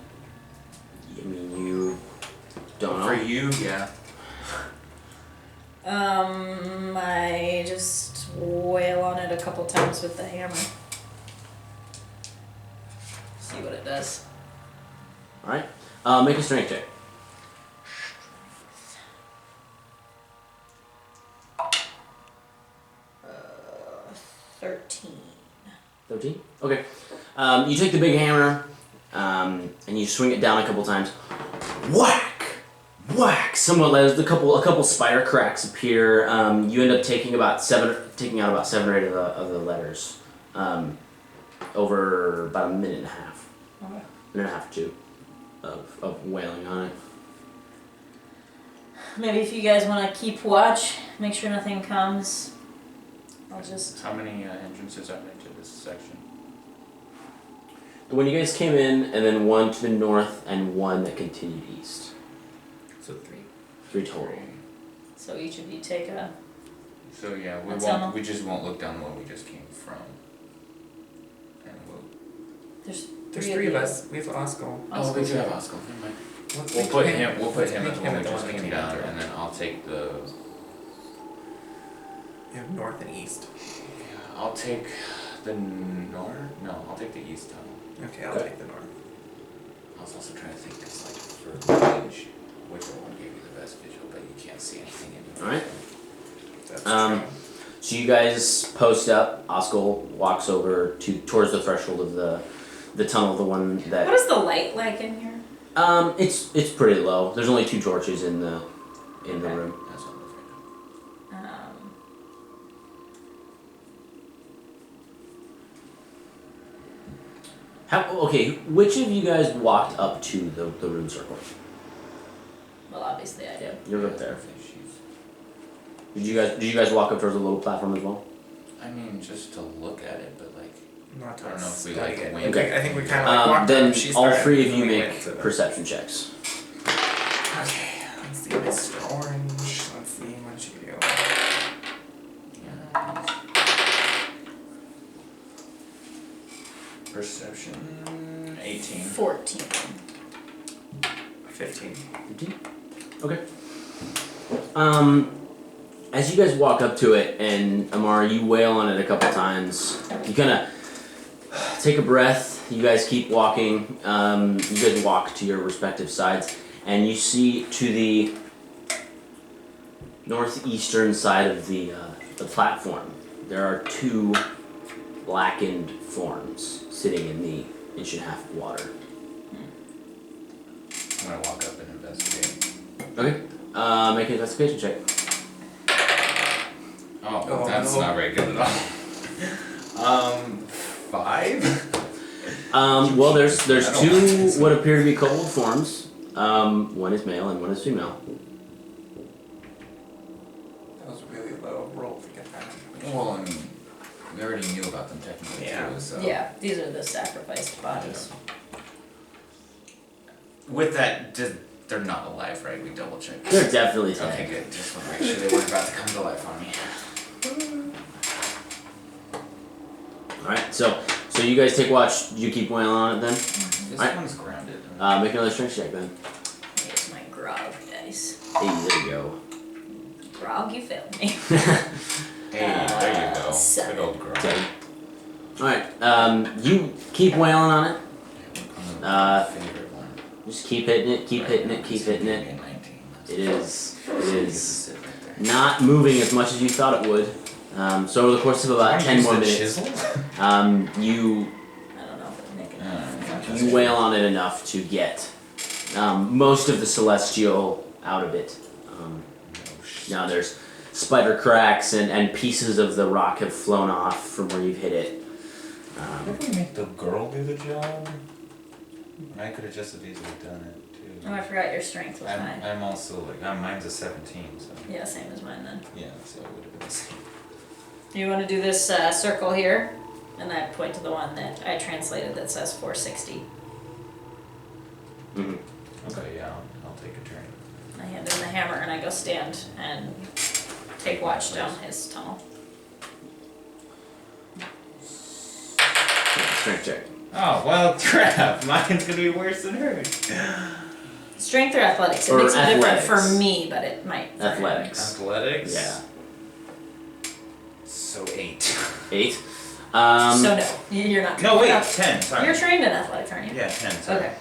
you don't For know. you, yeah. I just wail on it a couple times with the hammer. See what it does. All right. Make a strength check. 13. 13. Okay. You take the big hammer, and you swing it down a couple times. Whack! Whack! Somewhat. There's a couple spider cracks appear. You end up taking out about 7 or 8 of the letters. Over about a minute and a half. Okay. Minute and a half, 2, of wailing on it. Maybe if you guys want to keep watch, make sure nothing comes. I'll just. How many entrances are there to this section? When you guys came in, and then 1 to the north, and 1 that continued east. So 3. 3 total. So each of you take a. So yeah, That's all. we just won't look down the one we just came from. And we'll. There's There's 3 3 of us. We have Oscar. Oh, we do have Oscar, never mind. Let's We'll make put him- him as let's the make one him we the just one that came came down, after. and then I'll take the. You have north and east. Yeah, I'll take the north. No, I'll take the east tunnel. Okay, I'll Okay. take the north. I was also trying to think, cause like for range, whichever one gave you the best visual, but you can't see anything in it. Alright. That's Um, true. So you guys post up. Oscar walks over towards the threshold of the tunnel, the one What that. is the light like in here? It's pretty low. There's only 2 torches in the Okay. room. That's what I'm afraid of. Okay, which of you guys walked up to the rune circle? Well, obviously I do. You're up there. I think she's- Did you guys walk up towards the little platform as well? I mean, just to look at it, but like, Not to I don't know if we, study like, it. went- Okay, I think we kind of like walked Then up. She all started, 3 of and you we make went to the- perception checks. Okay, let's see, Mr. Orange. Let's see what you do. yeah. Perception 18. 14. 15. 15? Okay. As you guys walk up to it, and Amari, you wail on it a couple times. You kind of take a breath. You guys keep walking. You guys walk to your respective sides, and you see to the northeastern side of the platform, there are two blackened forms sitting in the 1.5 inch of water. I'm gonna walk up and investigate. Okay. Make an investigation check. Oh, that's no. not very good at all. 5? Well, there's two what appear to be kobold forms. One is male and one is female. That was really low roll to get that. Well, I mean, we already knew about them technically Yeah. too, so. Yeah, these are the sacrificed bodies. With that, they're not alive, right? We double checked. They're definitely Okay, tagged. good. Just want to make sure they weren't about to come to life on me. Alright, so you guys take watch. You keep wailing on it then. This Alright. one's grounded. Make another strength check then. Here's my grog dice. Hey, there you go. Grog, you failed me. Hey, there you go. Seven. Good old girl. Okay. Alright, you keep wailing on it. Favorite one. Just keep hitting it, keep hitting it, keep hitting it. 19. It is not moving as much as you thought it would. So over the course of about 10 more minutes, Chisel? you I don't know if it'll make it. you wail on it enough to get most of the celestial out of it. Now there's spider cracks and pieces of the rock have flown off from where you've hit it. Did we make the girl do the job? I could have just as easily done it too. Oh, I forgot your strength was high. I'm also like, mine's a 17, so. Yeah, same as mine then. Yeah, so it would have been the same. You want to do this circle here? And I point to the one that I translated that says 460. Mm-hmm. Okay, yeah, I'll take a turn. I hand him the hammer and I go stand and take watch down his tunnel. Strength check. Oh, well, crap. Mine's gonna be worse than hers. Strength or athletics? It Or makes it different athletics. for me, but it might. for him. Athletics. Athletics? Yeah. So 8. 8. So no, you're not. No, you're wait, not- 10, sorry. You're trained in athletics, aren't you? Yeah, 10, sorry. Okay.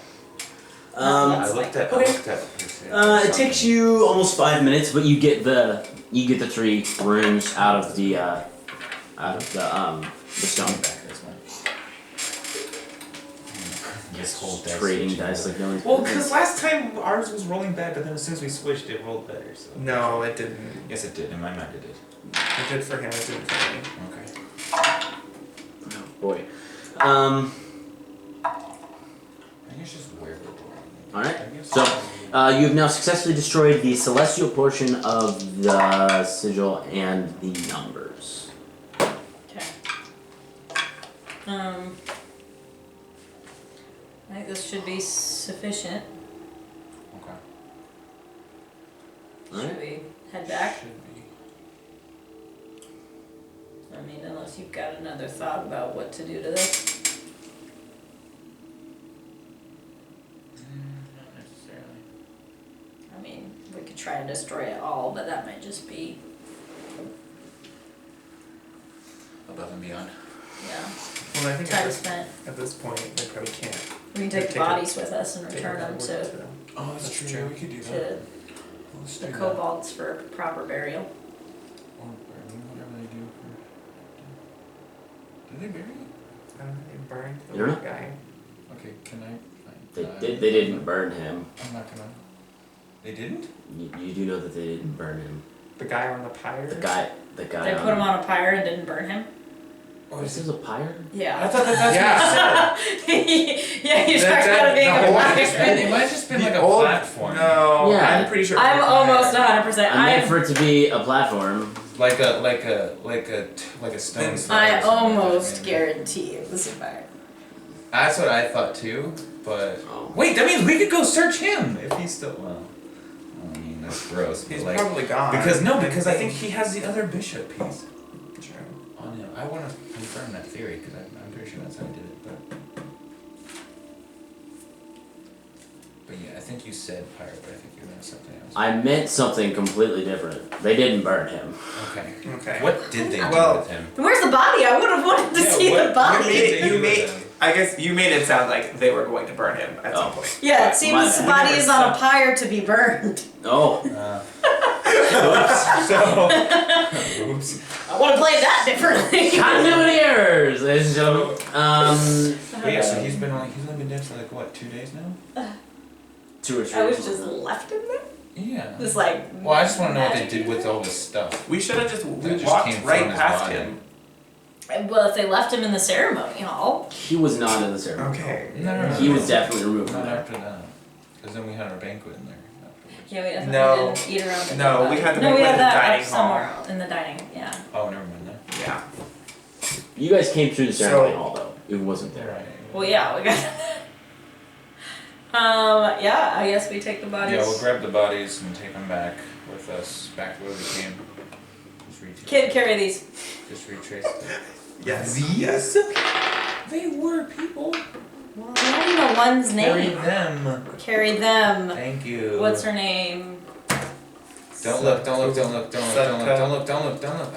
I looked at It takes you almost 5 minutes, but you get the 3 runes out of the stone. Back this one. This whole dice Trading switching dice over. like no one's Well, because last time ours was rolling bad, but then as soon as we switched, it rolled better. So. No, it didn't. Yes, it did. In my mind, it did. It did for him, it didn't for me. Okay. Oh boy. I think it's just weird. Alright. So you have now successfully destroyed the celestial portion of the sigil and the numbers. Okay. I think this should be sufficient. Okay. Alright. Should we head back? Should be. I mean, unless you've got another thought about what to do to this. Not necessarily. I mean, we could try and destroy it all, but that might just be, Above and beyond. yeah, Well, I think time spent. at this point, they probably can't. We can take the Take bodies with us and take return that them work to Oh, that's true. We could do the kobolds for proper burial. Or whatever they do for. Did they bury it? I don't know, they burned the You don't one guy. Okay, can I find? They didn't burn him. I'm not gonna. They didn't? You do know that they didn't burn him. The guy on the pyre. The guy They put him on a pyre and didn't burn him? Oh, This is a pyre? Yeah. I thought that's what you said. Yeah, you talked That- about it being no, a it might have pyre. it might have just been like a old- platform. No, Yeah. I'm pretty sure. I'm almost 100%. I meant for it to be a platform. Like a stone slab I or something, almost maybe. guarantee it was a pyre. That's what I thought too, but Oh. wait, that means we could go search him if he's still well. I mean that's gross. But He's like, probably gone. because I think he has the other bishop piece True. on him. I want to confirm that theory because I'm pretty sure that's how I did it, but yeah, I think you said pirate, but I think you meant something else. I meant something completely different. They didn't burn him. Okay. Okay. What did they do Well, with him? Where's the body? I would have wanted to see the body. what did they do You with made him? I guess you made it sound like they were going to burn him at some point. Yeah, My it seems the bad. body is on a pyre to be burned. Oh. Oops. I want to play that differently. Continuity errors, ladies and gentlemen. But yeah, so he's only been dead for like what, 2 days now? 2 or 3. I was just left him there. Yeah. Just like. Well, I just want to know what they did with all this stuff. We should have just That just walked came right from his past body. him. Well, if they left him in the ceremony hall. He was not in the ceremony. Okay. No. He was definitely removed from Not there. after that. Because then we had our banquet in there afterwards. Yeah, we definitely No. didn't eat around. in No, the we had the No, we banquet had in the that dining up somewhere in the dining. Yeah. Oh, never mind that. Yeah. You guys came through the ceremony So- hall though. It wasn't there. Right. Well, yeah, we got. Yeah, I guess we take the bodies. Yeah, we'll grab the bodies and take them back with us, back where we came. Just Kid, carry these. Just retrace it. Yes. These? Yes. They were people. Well, I don't even know one's Carry name. them. Carry them. Thank you. What's her name? Don't look, don't look, don't look, don't look, don't look, don't look, don't look, don't look.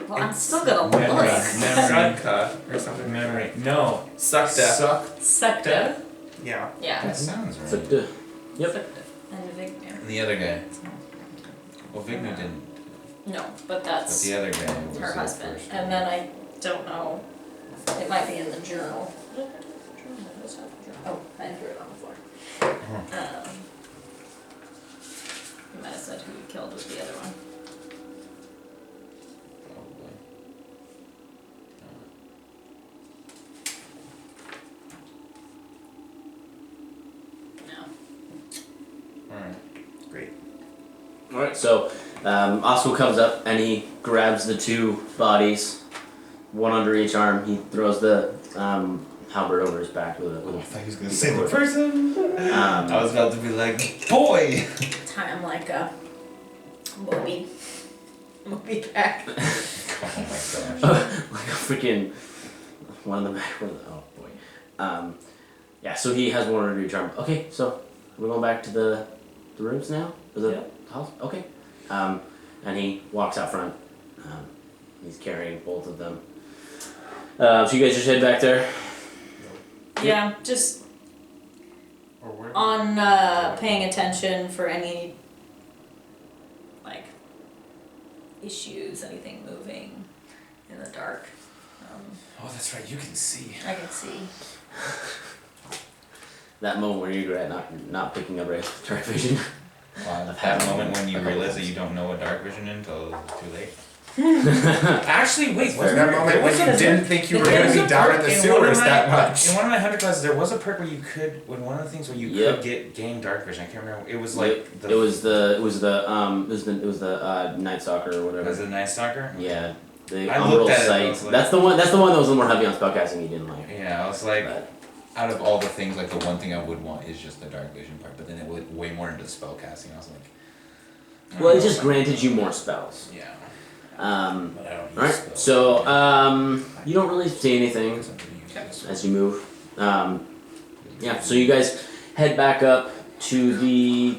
Well, I'm still gonna Memory. look. Sukta or something. Memory. No. Sukta. Suck. Sekta. Yeah. Yeah. That sounds It's like right. the. Yep. Sekta. And Vigner. And the other guy. Well, Vigna didn't. No, but But that's the other guy was her the husband. first And one. then I don't know. It might be in the journal. Oh, I threw it on the floor. You might have said who you killed was the other one. Probably. No. Alright. Great. Alright, so Oscar comes up and he grabs the 2 bodies, one under each arm. He throws the halberd over his back with I a thought he was gonna say the person. I um, was about to be like, boy! Tie him like a Moby pack. Oh my gosh. like a freaking one of the back. Oh boy. Yeah, so he has one under each arm. Okay, so we're going back to the rooms now? Or the house? Okay. And he walks out front. He's carrying both of them. So you guys just head back there? Yeah, just Or where? on paying attention for any like issues, anything moving in the dark. Oh, that's right, you can see. I can see. That moment where you regret not picking up dark vision. Wow, I've had that moment when you a couple realize that times. you don't know what dark vision until it's too late. Actually, wait, Was that moment when you didn't think you were There going was to a be down in perk the in one of sewers my- that much? In one of my 100 classes, there was a perk where you could, when one of the things where you Yep. could gain dark vision. I can't remember. It was like it was the Night Stalker or whatever. Was it Night Stalker? Yeah, the I Umbral looked at it, I Sight. was like- That's the one that was a little more heavy on spellcasting you didn't like. Yeah, I was like, But out of all the things, like the one thing I would want is just the dark vision part. But then it went way more into the spell casting. I was like, well, it just granted you more spells. yeah. But I don't use alright, spells. so you don't really see anything Because I'm gonna use this. as you move. Yeah, so you guys head back up to the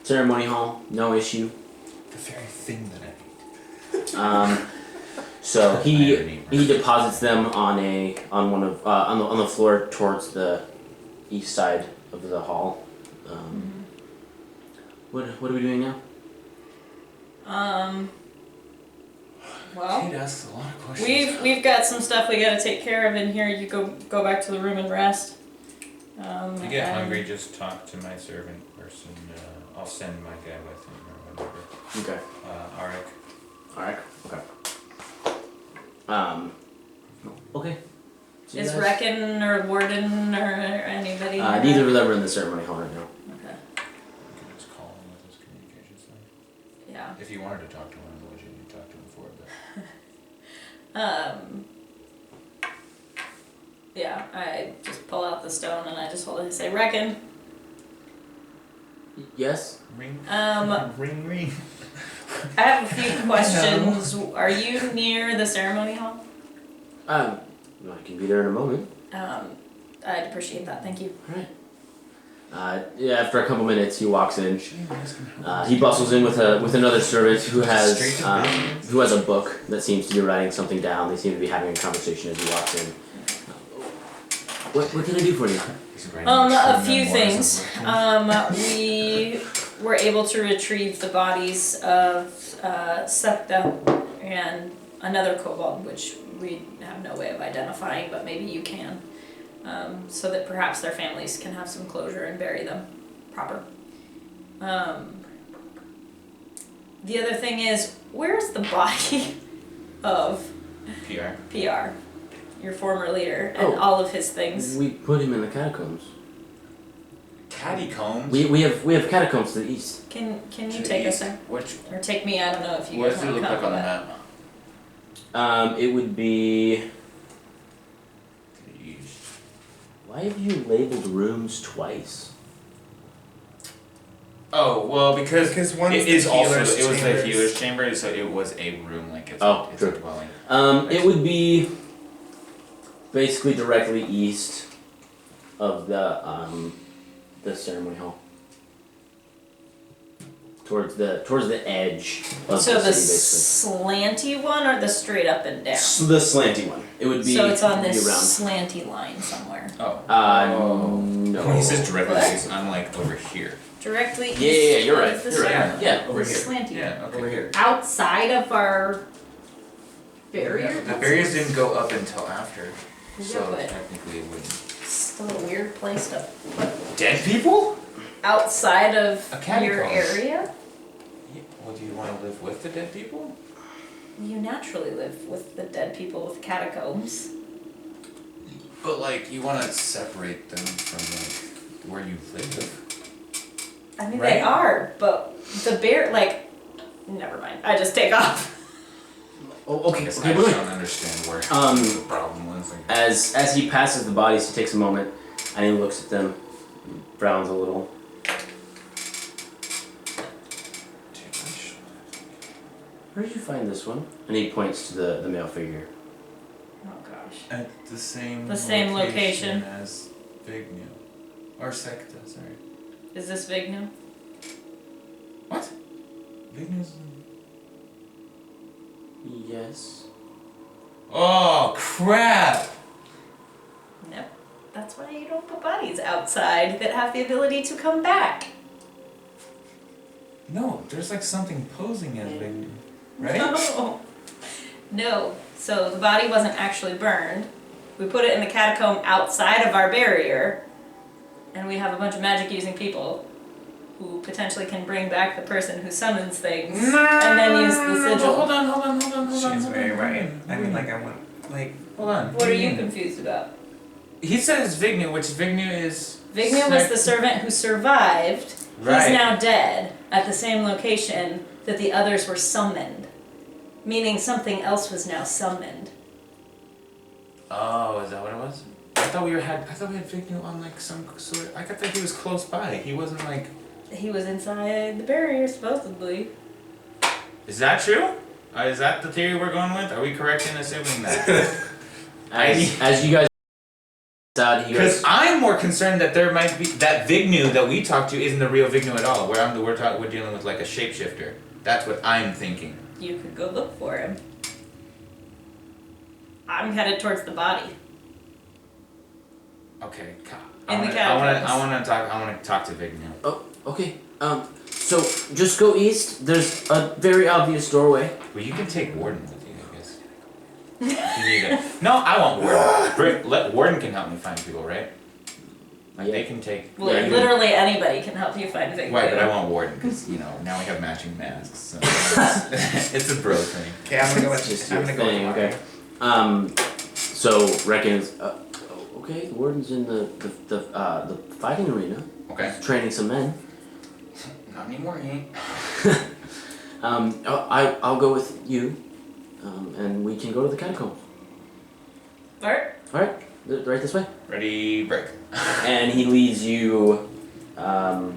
ceremony hall. No issue. The very thing that I hate. So he Irony. deposits them on the floor towards the east side of the hall. What are we doing now? Well, Kate asks a lot of questions. we've got some stuff we gotta take care of in here. You go back to the room and rest. If you get and- hungry, just talk to my servant person. I'll send my guy with him or whatever. Okay. Arik. Alright. Okay. Okay. So you Is guys- Reckon or Warden or anybody? neither of them are in the ceremony hall right now. Okay. You can just call him with his communication stuff. Yeah. If you wanted to talk to him, I would you talk to him for it. Yeah, I just pull out the stone and I just hold it and say, Reckon. Yes. Ring. Ring. Ring. I have a few questions. Are you near the ceremony hall? I can be there in a moment. I'd appreciate that, thank you. Alright. Yeah, after a couple minutes, he walks in. He bustles in with another servant who has a book that seems to be writing something down. They seem to be having a conversation as he walks in. What can I do for you? A few things. We were able to retrieve the bodies of Septa and another kobold, which we have no way of identifying, but maybe you can. So that perhaps their families can have some closure and bury them proper. The other thing is, where's the body of PR, your former leader, and all of his things? We put him in the catacombs. Catacombs? We have catacombs to the east. Can you take us there? Which? Or take me, I don't know if you What guys does it want to look come like on the with map? It would be. Why have you labeled rooms twice? Oh well, because one's it the is also healer's it was the chambers. healer's chamber, so it was a room like it's Oh, it's true. a dwelling. It would be basically directly east of the ceremony hall. Towards the edge of So the the city, slanty one or the straight up and down? basically. The slanty one. It would be. So it's on be this around. slanty line somewhere. No. When he says directly What? east, I'm like over here. Directly east Yeah, you're right. of the You're right. ceremony. Yeah, over The here. slanty Yeah, one. okay. Over here. Outside of our barrier? The barriers didn't go up until after, Yeah, so but- technically it wouldn't. Still a weird place to put Dead people? outside of A catacomb. your area. Yeah. Well, do you want to live with the dead people? You naturally live with the dead people with catacombs. But like, you want to separate them from like where you live. I mean, Right? they are, but the bear, like, never mind. I just take off. Oh, I okay. guess Okay, I wait. just don't understand where the problem was. Like, As he passes the bodies, he takes a moment and he looks at them, frowns a little. Where did you find this one? And he points to the male figure. Oh gosh. At the same location. as Vignew. Or Secta, sorry. Is this Vignew? what? Vignew's Yes. Oh crap! Nope. That's why you don't put bodies outside that have the ability to come back. No, there's like something posing as Vignew. Right? No. No. So the body wasn't actually burned. We put it in the catacomb outside of our barrier, and we have a bunch of magic using people who potentially can bring back the person who summons things and then use the sigil. Hold on. She's very right. I mean, like, I want, like, Hold on. What are you confused about? He says Vignew, which Vignew is. Vignew was the servant who survived. Right. He's now dead at the same location that the others were summoned. Meaning something else was now summoned. Oh, is that what it was? I thought we had Vignew on like some sort. I thought he was close by. He wasn't like. He was inside the barrier, supposedly. Is that true? Is that the theory we're going with? Are we correct in assuming that? As you guys out, you Because guys. I'm more concerned that there might be that Vignew that we talked to isn't the real Vignew at all. We're dealing with like a shapeshifter. That's what I'm thinking. You could go look for him. I'm headed towards the body. Okay. In the I want to talk to Vignew. Oh, okay. So just go east. There's a very obvious doorway. Well, you can take Warden with you, I guess. If you need it. No, I want Warden. Warden can help me find people, right? Like they can take. Well, Yeah, literally anybody can help you find Vignew. Right, but I want Warden because now we have matching masks. So it's a bro thing. okay, I'm gonna go with Just I'm your gonna go thing, with okay. So reckons. Okay, the warden's in the fighting arena, Okay. training some men. Not anymore, he ain't. I'll go with you, and we can go to the catacombs. Alright. All right, right this way. Ready, break. And he leads you a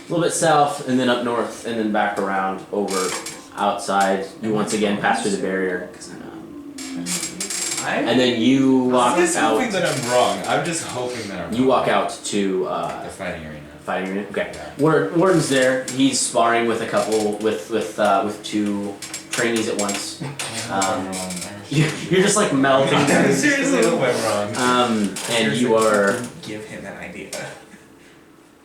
little bit south, and then up north, and then back around over outside. You once again pass through the barrier, and then you walk I'm just out. hoping that I'm wrong. I'm just hoping that I'm You wrong. walk out to The fighting arena. fighting arena. Okay. Yeah. Warden's there. He's sparring with a couple with two trainees at once. You're just like melting. Seriously, what went wrong? And you are. Give him an idea.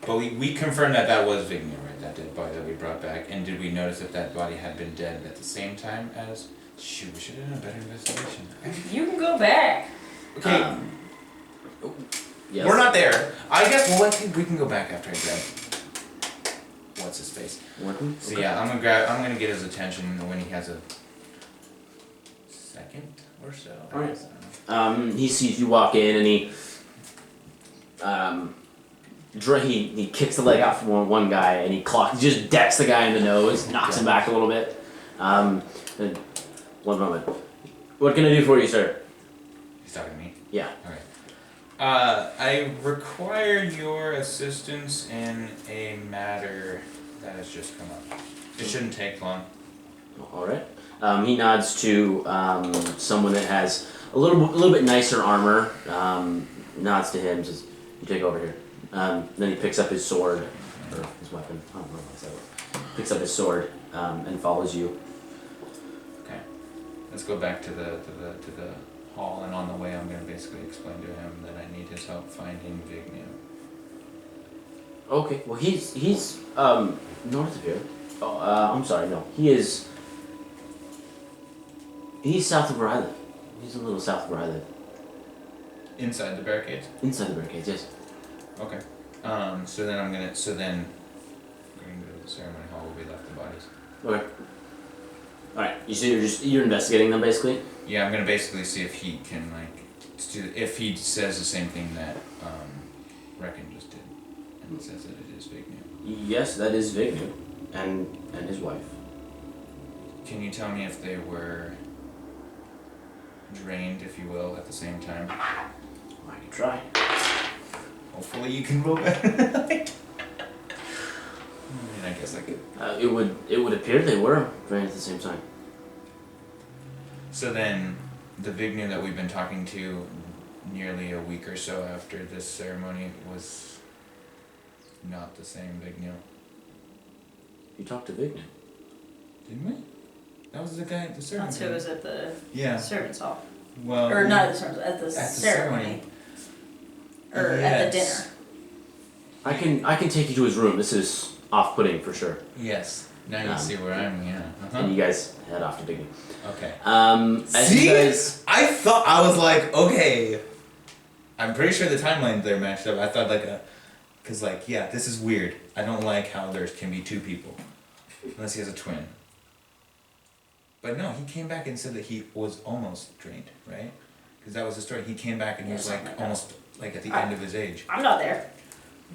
But we confirmed that was Vignew, right? That dead body that we brought back. And did we notice if that body had been dead at the same time as? Shoot, we should have done a better investigation. You can go back. Okay, Yes. we're not there. I guess we can go back after I grab. What's his face? Working? So Okay. yeah, I'm gonna get his attention when he has a second or so. I Alright. guess, I don't know. He sees you walk in and he kicks the leg out from one guy and he just decks the guy in the nose, knocks him back a little bit. And one moment. What can I do for you, sir? He's talking to me. Yeah. Okay. I require your assistance in a matter that has just come up. It shouldn't take long. All right. He nods to someone that has a little bit nicer armor. Nods to him, says, "You take over here." Then he picks up his sword or his weapon. I don't know what that was. Picks up his sword and follows you. Okay. Let's go back to the hall, and on the way I'm gonna basically explain to him that I need his help finding Vignew. Okay. Well, he's north of here. Oh, I'm sorry. No, he's south of where I live. He's a little south of where I live. Inside the barricades? Inside the barricades, yes. Okay. So then going to the ceremony hall where we left the bodies. Okay. All right. You see, you're investigating them basically. Yeah, I'm gonna basically see if he can if he says the same thing that Reckon just did, and says that it is Vignew. Yes, that is Vignew, and his wife. Can you tell me if they were drained, if you will, at the same time? I can try. Hopefully you can roll better than I do. I guess I could. It would appear they were drained at the same time. So then, the Vignew that we've been talking to nearly a week or so after this ceremony was not the same Vignew. You talked to Vignew. Didn't we? That was the guy at the ceremony. That's who was at the Yeah. servants' hall. Well. Or not at the servants, at the the ceremony. Or at the Yes. dinner. I can take you to his room. This is off-putting for sure. Yes. Now you see where I'm. Yeah. And you guys head off to Vignew. Okay. As See? you guys. I thought I was like, okay. I'm pretty sure the timelines there matched up. I thought cause yeah, this is weird. I don't like how there can be two people, unless he has a twin. But no, he came back and said that he was almost drained, right? Because that was the story. He came back and he was something like that. almost at the end of his age. I'm not there.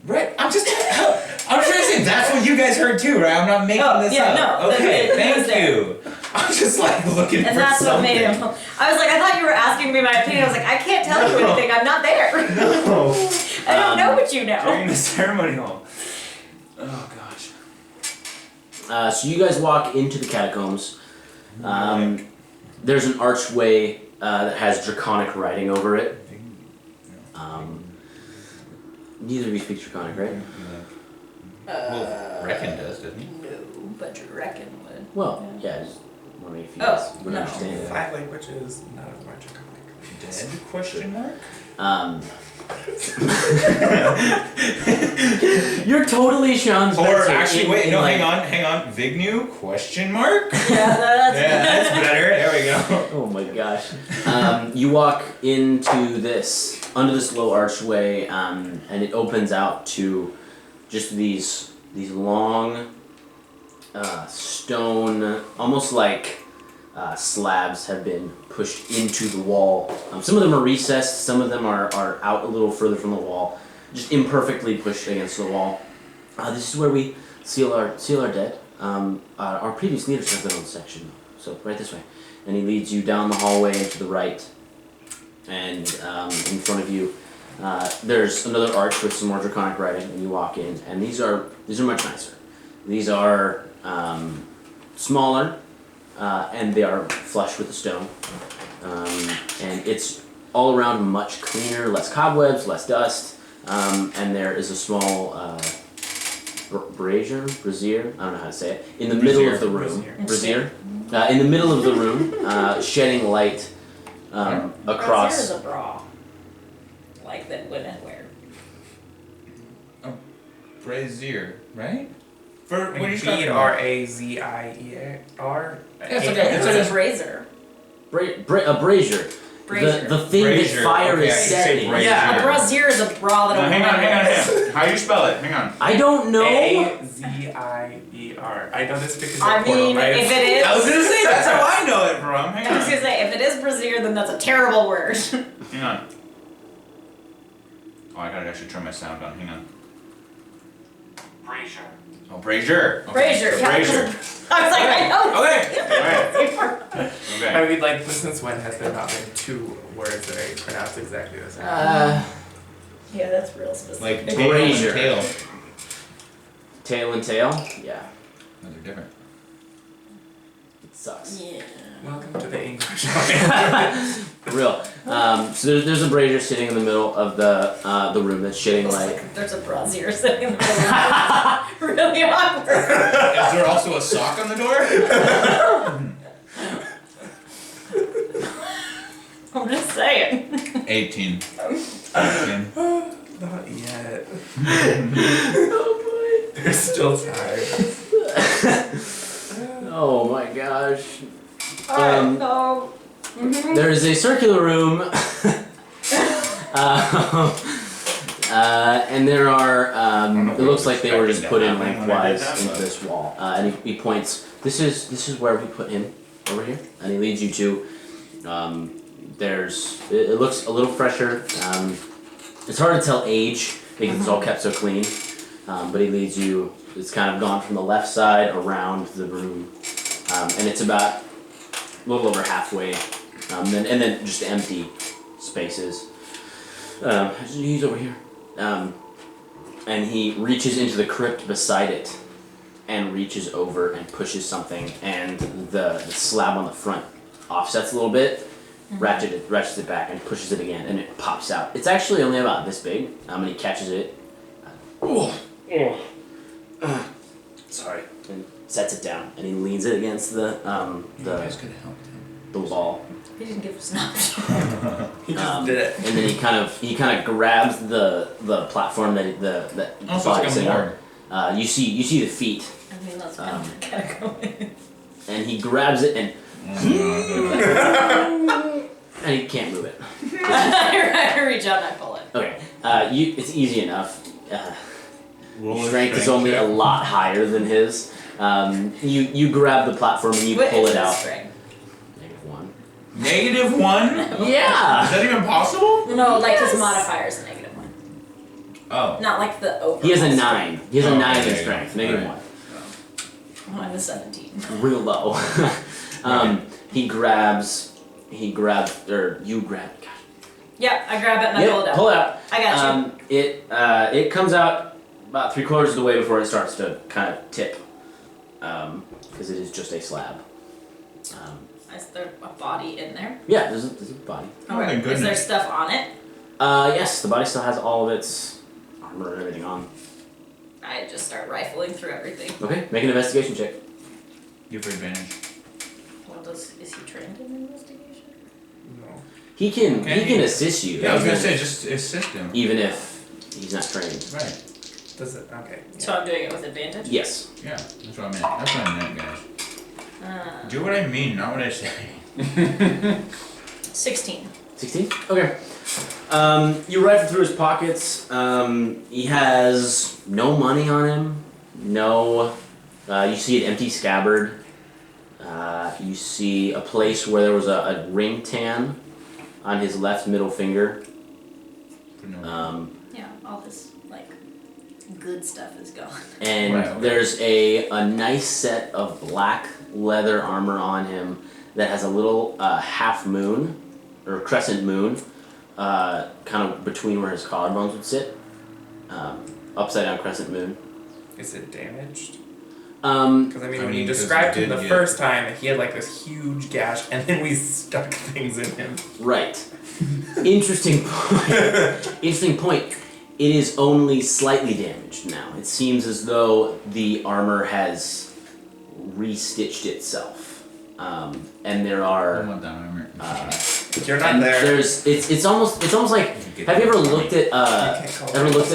Right. I'm trying to say that's what you guys heard too, right? I'm not making this yeah, up. no, Okay, it thank was there. you. I'm just looking for And that's what something. made him. I was like, I thought you were asking me my opinion. I was like, I can't tell you anything. I'm not there. No. I don't know what you know. During the ceremony hall. Oh gosh. So you guys walk into the catacombs. There's an archway that has draconic writing over it. Neither of you speak draconic, right? Well, Reckon does, doesn't he? No, but you reckon would. Well, yeah, just wondering if you Oh, guys would no. understand it. 5 languages, none of them are draconic. Dead? Question mark? You're totally Sean Spencer. Or actually, in- wait, in no, like- hang on. Vignew? Question mark? Yeah, that's. Yeah, that's better. There we go. Oh my gosh. You walk into under this low archway, and it opens out to just these long stone, almost like slabs have been pushed into the wall. Some of them are recessed, some of them are out a little further from the wall, just imperfectly pushed against the wall. This is where we seal our dead. Our previous leaders have their own section, so right this way. And he leads you down the hallway and to the right, and in front of you, there's another arch with some more draconic writing, and you walk in, and these are much nicer. These are smaller, and they are flush with the stone, and it's all around much cleaner, less cobwebs, less dust, and there is a small brazier, I don't know how to say it, in the middle of the room. Brazier. In the middle of the room, shedding light across. Brassiere is a bra. Like that women wear. Brazier, right? For what are you talking B-R-A-Z-I-E-R? It's I okay. think It's it's a a razor. A brazier. Brazier. The thing Brazier, that fire okay, is I can set say in. brazier. A brassiere is a bra that a hang woman on, wears. How do you spell it? Hang on. I don't know. A-Z-I-E-R. I know this because I of Portal, mean, right? if it is, I was gonna say that's how I know it from. Hang I was on. gonna say if it is brassiere, then that's a terrible word. Hang on. Oh, I gotta actually turn my sound on. Hang on. Brazier. Oh, brazier. Okay, Brazier, so yeah. brazier. I was like, I know. Okay. Alright. I Okay. mean, like, since when has there not been two words that are pronounced exactly the same? Yeah, that's real specific. Like tail Brazier. and tail. Tail and tail? Yeah. No, they're different. It sucks. Yeah. Welcome to the English. For real. So there's a brazier sitting in the middle of the room that's shitting Looks like. like there's a brassiere sitting in the middle. Really awkward. Is there also a sock on the door? I'm just saying. 18. 18. Not yet. Oh They're still tired. Oh my gosh. Alright, so. There is a circular room. And there are. It looks like they were just put in lengthwise into this wall. And he points. This is where we put him over here, and he leads you to. There's. It looks a little fresher. It's hard to tell age because it's all kept so clean. But he leads you. It's kind of gone from the left side around the room, and it's about a little over halfway, and then just empty spaces. He's over here, and he reaches into the crypt beside it, and reaches over and pushes something, and the slab on the front offsets a little bit, ratchets it back, and pushes it again, and it pops out. It's actually only about this big, and he catches it. Sorry, and sets it down, and he leans it against the wall. He didn't give us an option. He just did it. And then he kind of grabs the platform that the Also, it's like a sitting on. morgue. You see the feet, I mean, that's kind of gotta go in. and he grabs it and and he can't move it. I reach out and I pull it. Okay, it's easy enough. Your strength is only a lot higher than his. You grab the platform and you What pull is it his out. strength? -1. -1? Yeah. Is that even possible? No, like Yes. his modifier is a -1. Oh. Not like the over. He has a 9. He has a Oh, 9 okay, in yeah, strength. yeah. -1. Oh, I'm a 17. Real low. He grabs, or you grab. Gosh. Yeah, I grab it and I pull it out. Pull it out. I got you. It comes out about 3/4 of the way before it starts to kind of tip, because it is just a slab. Is there a body in there? Yeah, there's a body. Oh my Is there goodness. stuff on it? Yes, the body still has all of its armor and everything on. I just start rifling through everything. Okay, make an investigation check. Give her advantage. Well, is he trained in investigation? No. He can Okay. assist you. Yeah, I was gonna even- say, just assist him. even if he's not trained. Right. Does it? Okay. So I'm doing it with advantage? Yes. Yeah, that's what I meant. That's what I meant, guys. Do what I mean, not what I say. 16. 16? Okay. You rifle through his pockets. He has no money on him. No. You see an empty scabbard. You see a place where there was a ring tan on his left middle finger. Yeah, all this, like, good stuff is gone. And Right, okay. there's a nice set of black leather armor on him that has a little half moon, or crescent moon, kind of between where his collarbones would sit. Upside down crescent moon. Is it damaged? Um, Because I mean, I when mean, you 'cause described it him the did get- first time, he had like this huge gash, and then we stuck things in him. right. Interesting point. Interesting point. It is only slightly damaged now. It seems as though the armor has restitched itself. And there I are want that armor. You're not And there. it's almost like, have you ever looked at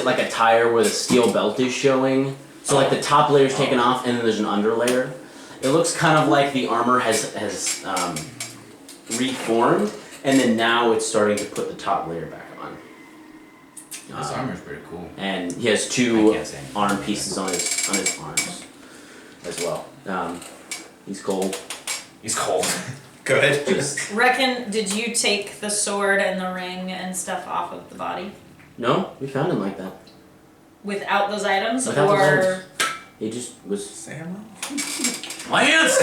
like a tire where the steel belt is showing? So like the top layer's taken off and then there's an underlayer. It looks kind of like the armor has reformed, and then now it's starting to put the top layer back on. This armor's pretty cool. And he has I 2 can't say anything. arm pieces on his arms as well. He's cold. He's cold. Good. Reckon, did you take the sword and the ring and stuff off of the body? No, we found him like that. Without those items? Without those or items. He just was. Samuel? Lance!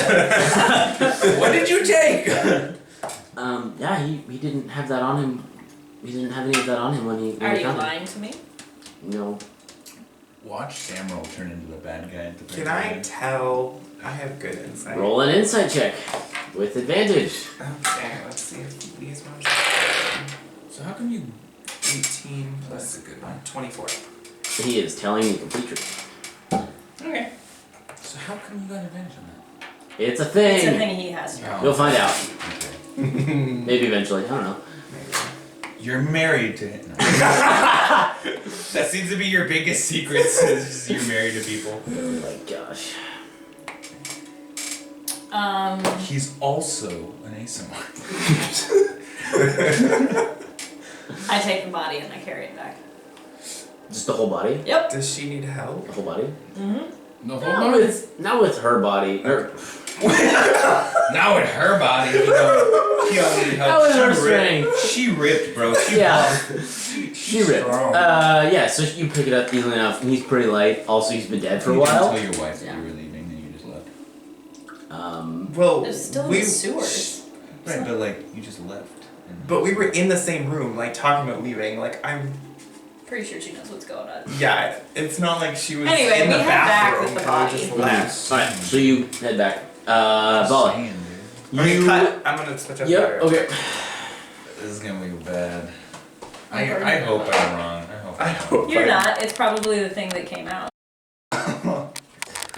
What did you take? Yeah, he didn't have that on him. He didn't have any of that on him when he Are you found him. lying to me? No. Watch Samuel turn into the bad guy at the Can I tell? I have good insight. Roll an insight check with advantage. Okay, let's see if these ones. So how come you... 18 plus That's a good one. 24. He is telling the complete truth. Okay. So how come you got advantage on that? It's a thing. It's a thing he has. You'll find out. Okay. Maybe eventually. I don't know. You're married to him. That seems to be your biggest secret. Is you're married to people. Oh my gosh. He's also an ASMR. I take the body and I carry it back. Just the whole body? Yep. Does she need help? The whole body? Mm-hmm. No, Not with her body. Now with her body, you know, he don't need That help. was her She strength. ripped. She ripped, bro. She Yeah. buffed. She ripped. Strong. Yeah, so you pick it up easily enough, and he's pretty light. Also, he's been dead for a You didn't while. tell your wife that Yeah. you were leaving, and you just left. Well, It's still in we the sewers. Right, but like you just left. But we were in the same room, like talking about leaving. Like I'm. Pretty sure she knows what's going on. Yeah, it's not like she was Anyway, in the we head back bathroom with the and we body. just left. Alright, so you head back. Vallah. Saying, dude. Okay, You. cut. I'm gonna switch up. Yep, there. okay. This is gonna be bad. I Okay. hope I'm wrong. I hope. You're not. It's probably the thing that came out.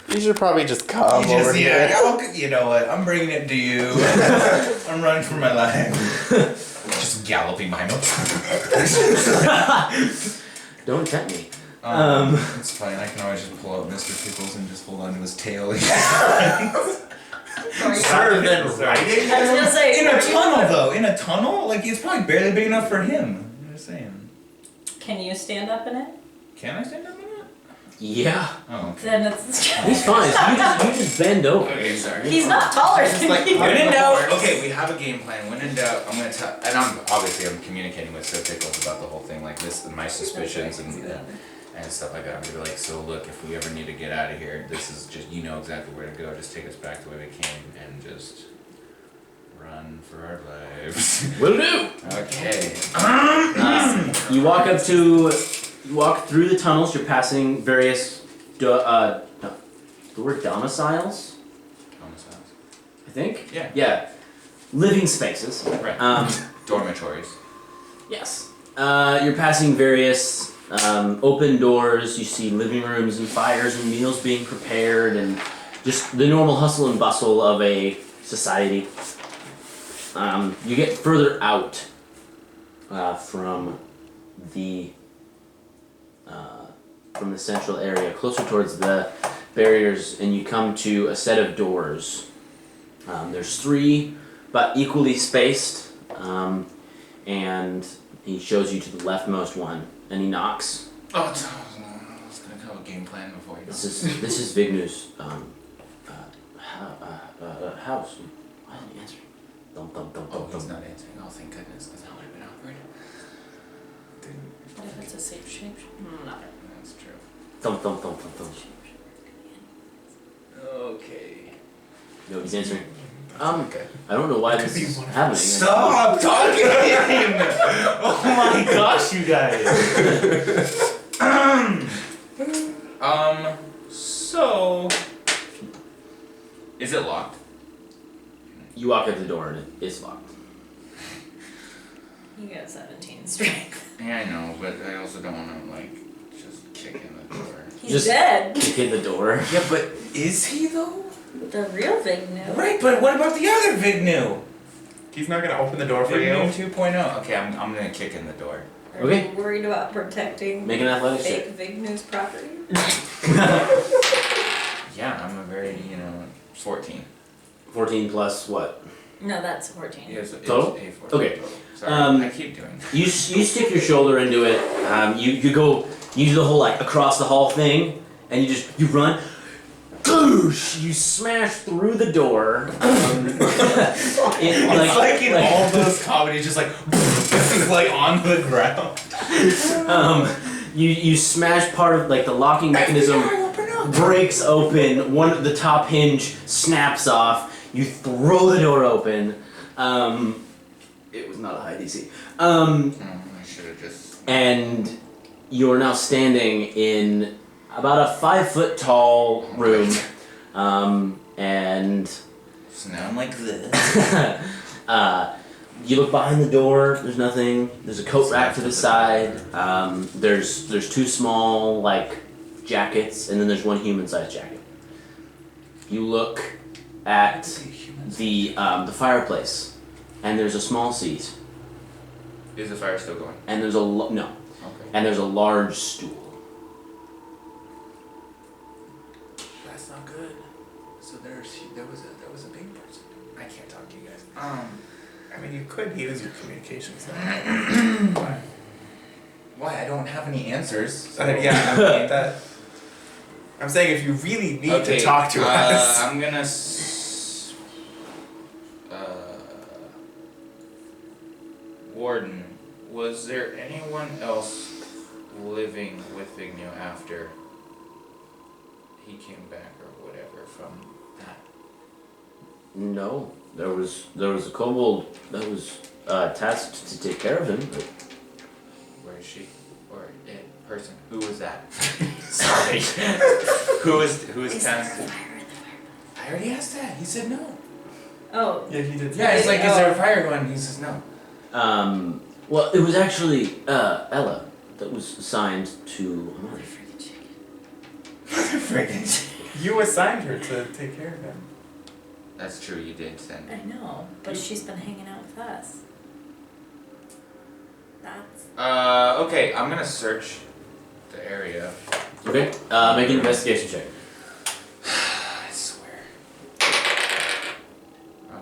You should probably just come You over just, here. you know what? I'm bringing it to you. I'm running for my life. Just galloping behind him. Don't tempt me. It's fine. I can always just pull out Mr. Pickles and just hold on to his tail. Sure, then riding. I was gonna say, In a are you- tunnel, though. In a tunnel, like it's probably barely big enough for him. I'm just saying. Can you stand up in it? Can I stand up in it? Yeah. Oh, okay. Then it's. He's fine. So you just bend over. Okay, sorry. He's not taller Just than like you. When in doubt, okay, we have a game plan. When in doubt, I'm gonna tell, and I'm communicating with Sir Pickles about the whole thing, like this, my suspicions and stuff like that. I'm gonna be like, so look, if we ever need to get out of here, this is just, you know exactly where to go. Just take us back the way we came and just run for our lives. Will do. Okay. You walk through the tunnels. You're passing various, the word domiciles, I think. Yeah. Yeah. Living spaces. Right. Dormitories. Yes. You're passing various open doors. You see living rooms and fires and meals being prepared and just the normal hustle and bustle of a society. You get further out from the central area, closer towards the barriers, and you come to a set of doors. There's 3, but equally spaced, and he shows you to the leftmost one, and he knocks. Oh, it's, I was gonna come up with a game plan before you. This is Vignu's house. Why isn't he answering? Dum dum dum Oh, dum he's dum. not answering. Oh, thank goodness, because that would have been awkward. What if it's a safe shape? No. That's true. Dum dum dum dum dum. Okay. No, he's answering. Okay. I don't know why this is happening. Stop talking! Oh my gosh, you guys! So is it locked? You walk at the door and it's locked. You got 17 strength. Yeah, I know, but I also don't want to like just kick in the door. He's Just- dead. Kick in the door. Yeah, but is he though? The real Vignu. Right, but what about the other Vignu? He's not gonna open the door for Big you. Noon 2.0. Okay, I'm gonna kick in the door. Are Okay. you worried about protecting Make an athletics check. fake Vignu's property? Yeah, I'm a very 14. 14 plus what? No, that's 14. It's Total? a 14 Okay. total. Sorry, I keep doing that. You stick your shoulder into it. You go. You do the whole like across the hall thing, and you run. Boosh! You smash through the door. It's like in all those comedies, just like like on the ground. You smash part of like the locking mechanism breaks open. The top hinge snaps off. You throw the door open. It was not a high DC. I should have just. And you're now standing in about a 5-foot tall room, and So now I'm like this. you look behind the door. There's nothing. There's a coat rack to the side. There's 2 small like jackets, and then there's 1 human-sized jacket. You look at the fireplace, and there's a small seat, Is the fire still going? and there's no, Okay. and there's a large stool. That's not good. So there was a big person. I can't talk to you guys. I mean, you could use your communications. Why? I don't have any answers. So. Yeah, I mean that. I'm saying if you really need to talk to us. I'm gonna. Warden, was there anyone else living with Vignew after he came back or whatever from that? No, there was a kobold that was tasked to take care of him. But Where is she? Or it person? Who was that? Sorry. who is tasked? I already asked that. He said no. Oh, Yeah, he did. Yeah, it's like, is there a fire going? He says no. well, it was actually Ella that was assigned to Amari. Friggin' You assigned her to take care of him. That's true. You did send. I know, but she's been hanging out with us. That's. Okay. I'm gonna search the area. Okay, make an investigation check. I swear.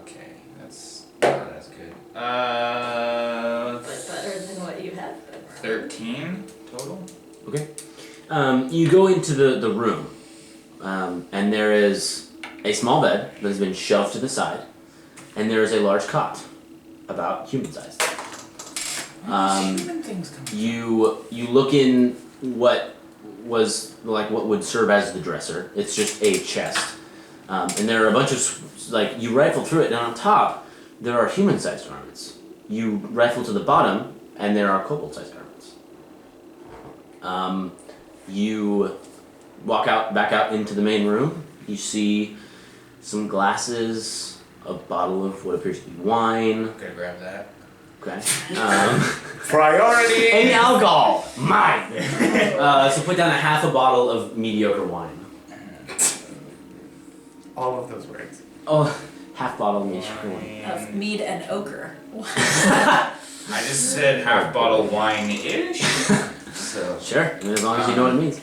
Okay, that's not as good. But better than what you had been. 13 total. Okay. You go into the room, and there is a small bed that has been shoved to the side, and there is a large cot, about human-sized. Human things come. You look in what was like what would serve as the dresser. It's just a chest, and there are a bunch of you rifle through it, and on top there are human-sized garments. You rifle to the bottom, and there are kobold-sized garments. You walk back out into the main room. You see some glasses, a bottle of what appears to be wine. Gonna grab that. Okay. Priority! Any alcohol, mine. So put down a half a bottle of mediocre wine. All of those words. Oh, half bottle of mediocre wine. Of mead and ochre. I just said half bottle wine-ish. So. Sure, as long as you know what it means.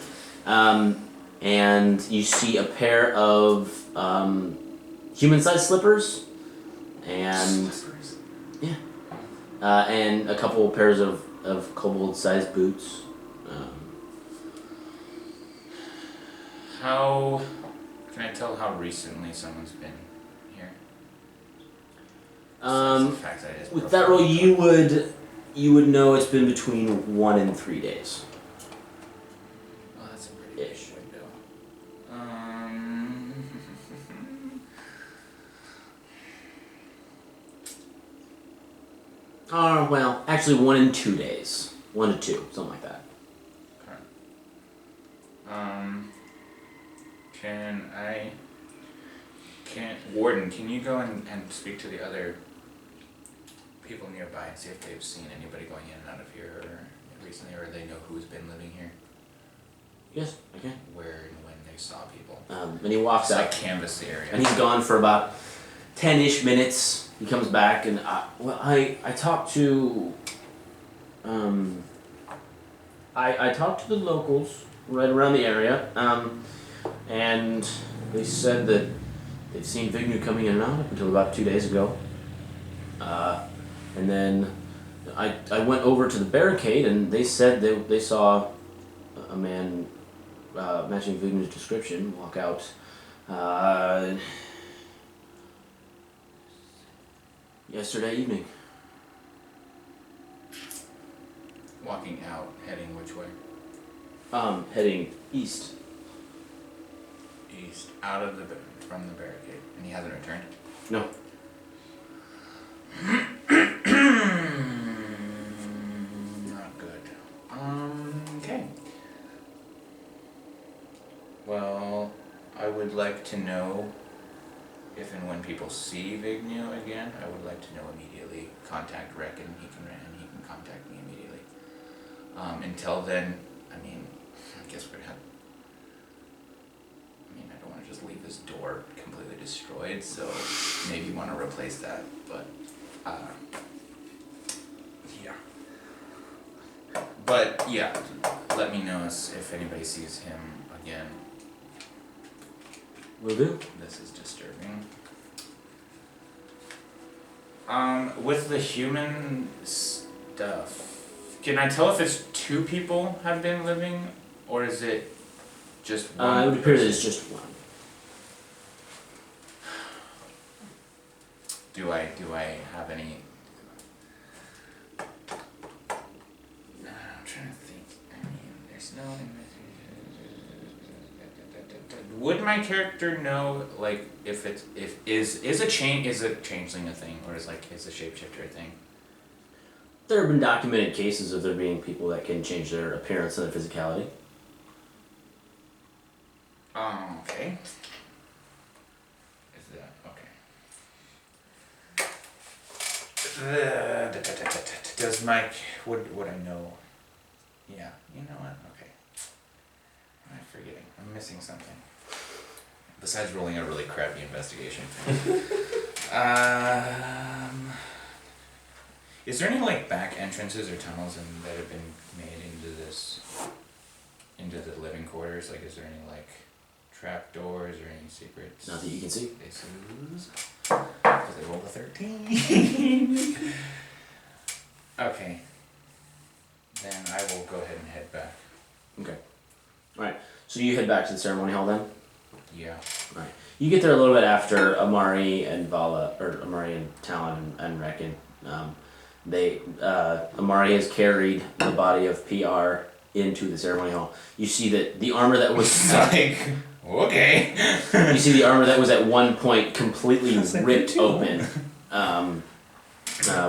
And you see a pair of human-sized slippers, and and a couple pairs of kobold-sized boots. How can I tell how recently someone's been here? Besides the fact that it is With that roll, you would know it's been between 1 and 3 days. Well, that's a pretty big Ish. window. Well, actually 1 and 2 days. 1 to 2, something like that. Warden, can you go and speak to the other people nearby and see if they've seen anybody going in and out of here recently, or they know who's been living here? Yes, okay. Where and when they saw people? And he walks Just out. like canvas the area. And he's gone for about 10-ish minutes, he comes back and I talked to I talked to the locals right around the area, and they said that they've seen Vignu coming in and out up until about 2 days ago. And then I went over to the barricade and they said they saw a man matching Vignu's description walk out. Yesterday evening. Walking out, heading which way? Heading east. East, out of from the barricade, and he hasn't returned. No. Not good. Okay. Well, I would like to know if and when people see Vignu again. I would like to know immediately. Contact Rec and he can contact me immediately. Until then, I mean, I guess we're gonna have. I mean, I don't want to just leave this door completely destroyed, so maybe want to replace that, but yeah. But yeah, let me know if anybody sees him again. Will do. This is disturbing. With the human stuff, can I tell if it's 2 people have been living, or is it just one? It would appear that person? it's just one. Do I have any? I'm trying to think. I mean, there's no. Would my character know, like, if is a changeling a thing, or is a shapeshifter a thing? There have been documented cases of there being people that can change their appearance and their physicality. Okay. Is that okay? Does Mike would I know? Yeah. You know what? Okay. I'm forgetting. I'm missing something. Besides rolling a really crappy investigation. Is there any back entrances or tunnels that have been made into the living quarters? Is there any trap doors or any secrets? Not that you can see. Because I rolled a 13. Okay. Then I will go ahead and head back. Okay. Alright. So you head back to the ceremony hall then? Yeah. Right. You get there a little bit after Amari and Vallah, or Amari and Talon and Reckon. Amari has carried the body of PR into the ceremony hall. You see that the armor that was okay. you see the armor that was at one point completely ripped open,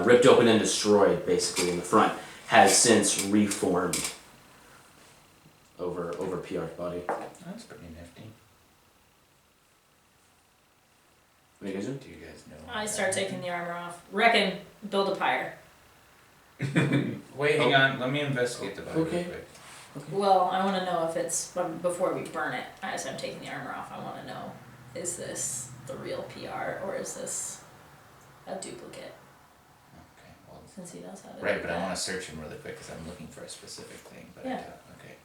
ripped open and destroyed basically in the front, has since reformed over PR's body. That's pretty nifty. What do you guys do? Do you guys know? I start taking the armor off. Reckon, build a pyre. Wait, hang on. Let me investigate the body Okay. real quick. Well, I want to know if it's, before we burn it, as I'm taking the armor off, I want to know, is this the real PR or is this a duplicate? Okay, well. Since he knows how to Right, do but I that. want to search him really quick because I'm looking for a specific thing. But Yeah. okay.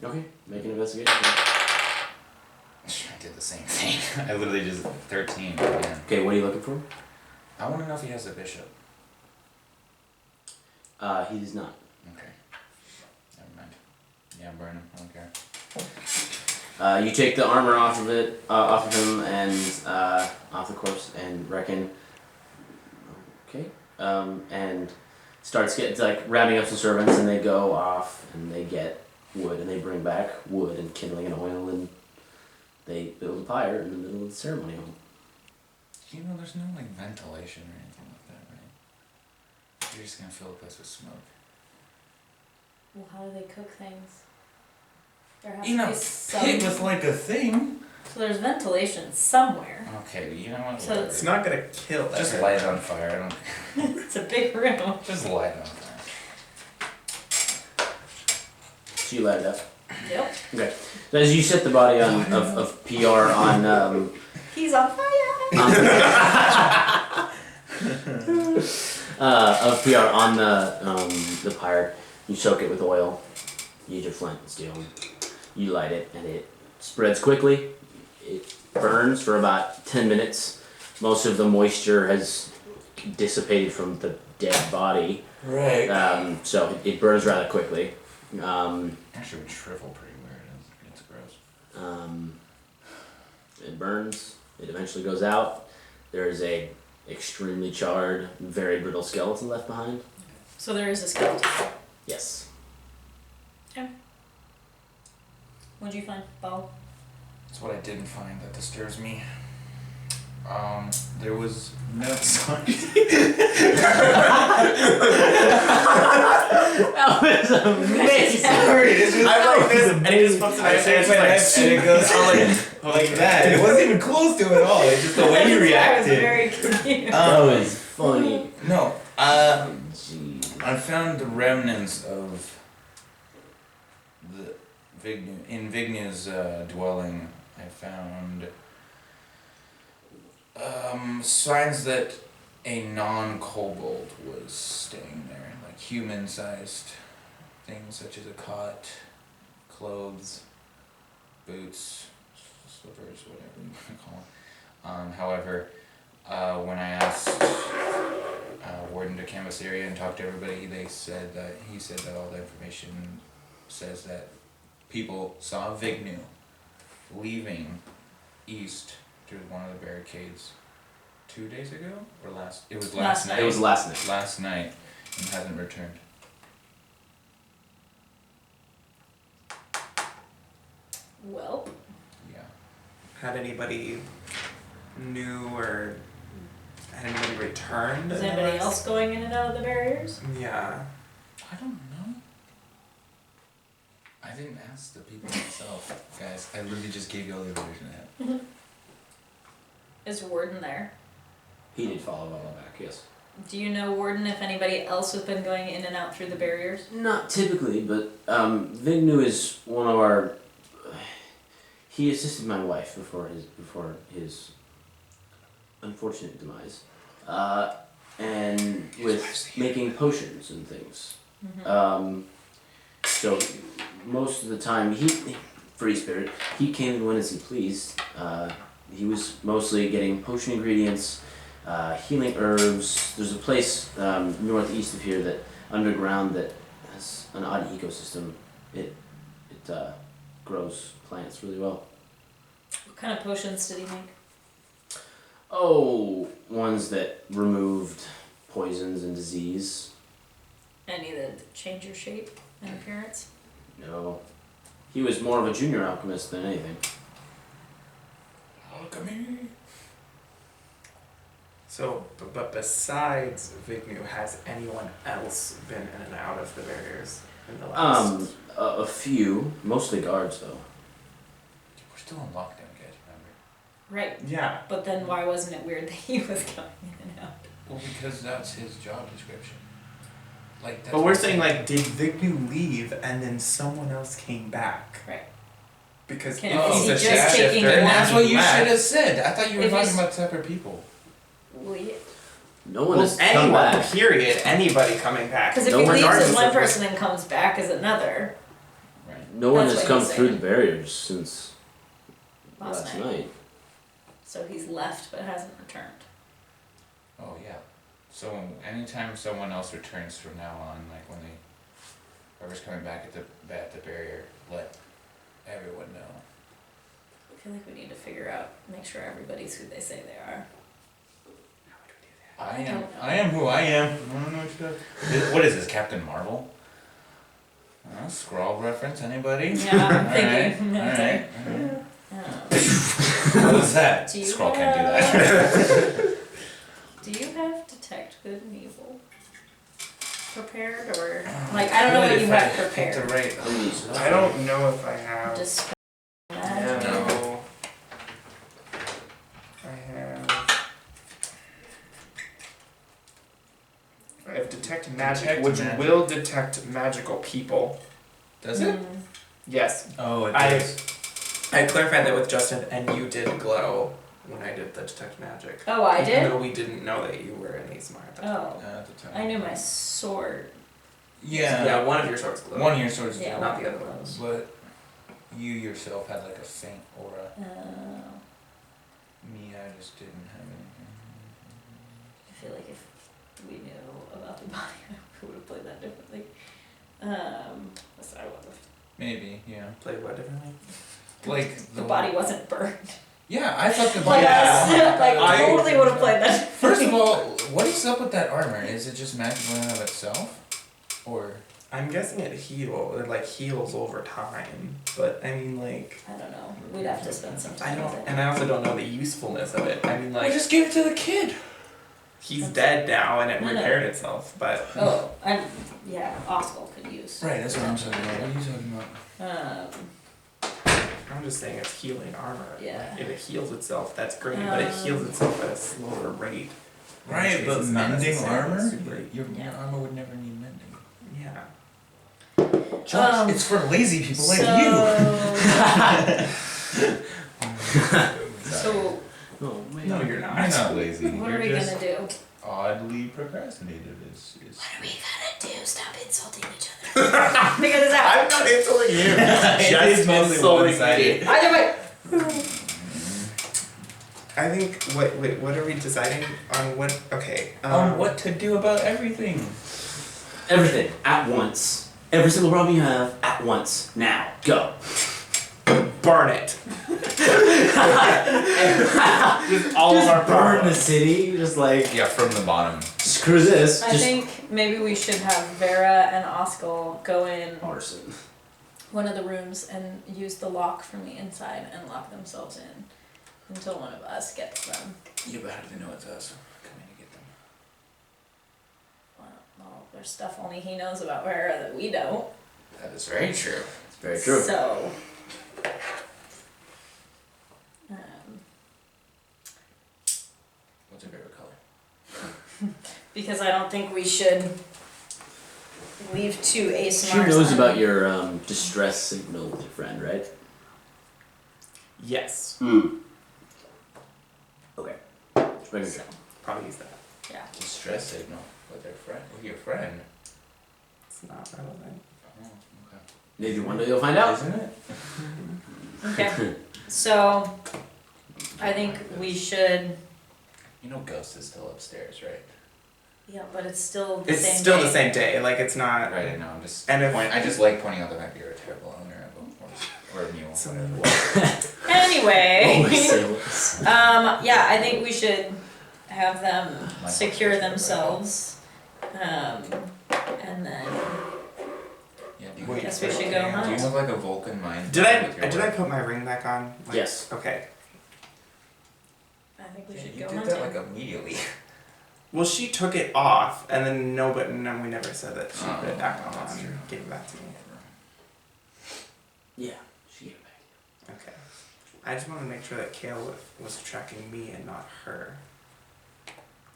Okay, make an investigation. I did the same thing. I literally just 13 again. Okay, what are you looking for? I want to know if he has a bishop. He does not. Okay. Never mind. Yeah, burn him. I don't care. You take the armor off of it, off of him, and off the corpse, and Reckon. Okay. And starts rounding up some servants, and they go off, and they get wood, and they bring back wood and kindling and oil, and they build a pyre in the middle of the ceremony hall. You know, there's no ventilation or anything like that, right? You're just gonna fill the place with smoke. Well, how do they cook things? There has You to know, be some. pit with a thing. So there's ventilation somewhere. Okay, you know what? So Whatever. It's not gonna kill that. Just light it on fire. I don't. It's a big room. Just light it on fire. So you light it up. Yep. Okay. So as you set the body of PR on He's on fire. of PR on the pyre. You soak it with oil. You use your flint and steel. You light it, and it spreads quickly. It burns for about 10 minutes. Most of the moisture has dissipated from the dead body. Right. So it burns rather quickly. Actually, would shrivel pretty weird. It's gross. It burns. It eventually goes out. There's a extremely charred, very brittle skeleton left behind. So there is a skeleton. Yes. Okay. What'd you find, Bo? That's what I didn't find that disturbs me. There was no sign. That was amazing. I'm like this, and he just puts it in his hands and it goes like that. It wasn't even close to it at all. It's just the way you I was reacted. very confused. That was funny. No. Jeez. I found the remnants of the Vignu's dwelling. I found signs that a non-kobold was staying there, like human-sized things such as a cot, clothes, boots, slippers, whatever you want to call them. However, when I asked Warden to canvass the area and talk to everybody, he said that all the information says that people saw Vignu leaving east through one of the barricades 2 days ago or last. It was last night. It was last night. Last night, and hasn't returned. Well, Yeah. Had anybody new or had anybody returned? is in the anybody last- else going in and out of the barriers? Yeah. I don't know. I didn't ask the people myself, guys. I literally just gave you all the information I had. Is Warden there? He did follow Vallah back, yes. Do you know, Warden, if anybody else has been going in and out through the barriers? Not typically, but Vignu is one of our. He assisted my wife before his unfortunate demise, and with making potions and things. So most of the time, free spirit, he came and went as he pleased. He was mostly getting potion ingredients, healing herbs. There's a place northeast of here that underground that has an odd ecosystem. It grows plants really well. What kind of potions did he make? Oh, ones that removed poisons and disease. Any that change your shape and appearance? No. He was more of a junior alchemist than anything. Alchemy. So, but besides Vignu, has anyone else been in and out of the barriers in the last? A few, mostly guards though. We're still in lockdown, guys. Remember? Right. Yeah. But then why wasn't it weird that he was going in and out? Well, because that's his job description. Like. That's But we're what- saying, like, did Vignu leave and then someone else came back? Right. Because Can- if is he's he a just taking shapeshifter it And and that's he what you left- should have said. I thought you were If talking he's- about separate people. Well, yeah. No one Well, has come anyone, back. period. Anybody coming back. Because if No, he leaves regardless as one of what- person and comes back as another, Right. No one That's has what come he's through saying. the barriers since last last night. night. So he's left but hasn't returned. Oh yeah. So anytime someone else returns from now on, like when whoever's coming back at the barrier, let everyone know. I feel like we need to figure out, make sure everybody's who they say they are. I don't am. know. I am who I am. I don't know what you got. What is this, Captain Marvel? Scrawl reference? Anybody? Yeah, I'm Alright, thinking. alright, alright. Um, What is that? Do you Scrawl can't do that. do you have detect good and evil prepared, or like I don't know what you have prepared? I don't know if I have. Just No. I have detect magic, Detect which magic. will detect magical people. Does it? Yes. Oh, it I- does. I clarified that with Justin, and you did glow when I did the detect magic. Oh, I Even did? though we didn't know that you were an ASMR at that time. Oh, At the time. I knew my sword. Yeah, one of your swords glowed. One of your swords, Yeah, not one the of other those. ones. but you yourself had like a faint aura. Me, I just didn't have anything. I feel like if we knew about the body, we would have played that differently. Sorry, what the Maybe, yeah. Played what differently? Like the body wasn't burned. Yeah, I thought the Like, body. I totally would have played that. First of all, what is up with that armor? Is it just magical in and of itself, or? I'm guessing it heals over time, but I mean like. I don't know. We'd have to spend some I time don't, with it. and I also don't know the usefulness of it. I mean like. just give it to the kid. He's dead now and it No, no. repaired itself, but. Oh, yeah, Oscar could use. Right, that's what I'm talking about. What are you talking about? I'm just saying it's healing armor. Yeah. If it heals itself, that's great, but it heals itself at a slower rate. Right, but It's not mending necessarily armor? super- Your Yeah. armor would never need mending. Yeah. Josh, it's for lazy people like So, Oh man. No, you're not. You're not lazy. what are You're we just gonna do? oddly procrastinated. It's What are we gonna do? Stop insulting each other. Figure this out. I'm not insulting you. It is mostly insulting one-sided. Either way. I think, what are we deciding on what, okay. On what to do about everything. Everything at once. Every single problem you have at once. Now, go. Burn it. Just all of our burn the city. Just like Yeah, from the bottom. screw this. I Just think maybe we should have Vera and Oscar go in arson. one of the rooms and use the lock from the inside and lock themselves in until one of us gets them. You better to know it's us. Come in to get them. Well, there's stuff only he knows about Vera that we don't. That is very true. It's very true. So, What's your favorite color? because I don't think we should leave two ASMRs. She knows on. about your distress signal with your friend, right? Yes. Okay. Just making sure. Probably use that. Yeah. Distress signal with their friend. With your friend. It's not relevant. Oh, okay. Maybe one day you'll find out. Isn't it? Okay. So, I think we should. You know Ghost is still upstairs, right? Yeah, but it's still the It's same still day. the same day, like it's not. Right, I know. I'm just. And if- I just like pointing out the fact that you're a terrible owner of a or a mule. So- Whatever. Anyway. Always say less. Yeah, I think we should have them My secure fault. themselves. And then Yeah, do you, Wait, guess we should go do you hunt. have like a Vulcan mind? Did with your I work? put my ring back on? Like, Yes. Okay. I think we Yeah, should you go did hunting. that like immediately. Well, she took it off, and then but no, we never said that she Oh, put it back on that's true. and gave it back to me. Yeah, she gave it back. Okay. I just want to make sure that Kale was tracking me and not her.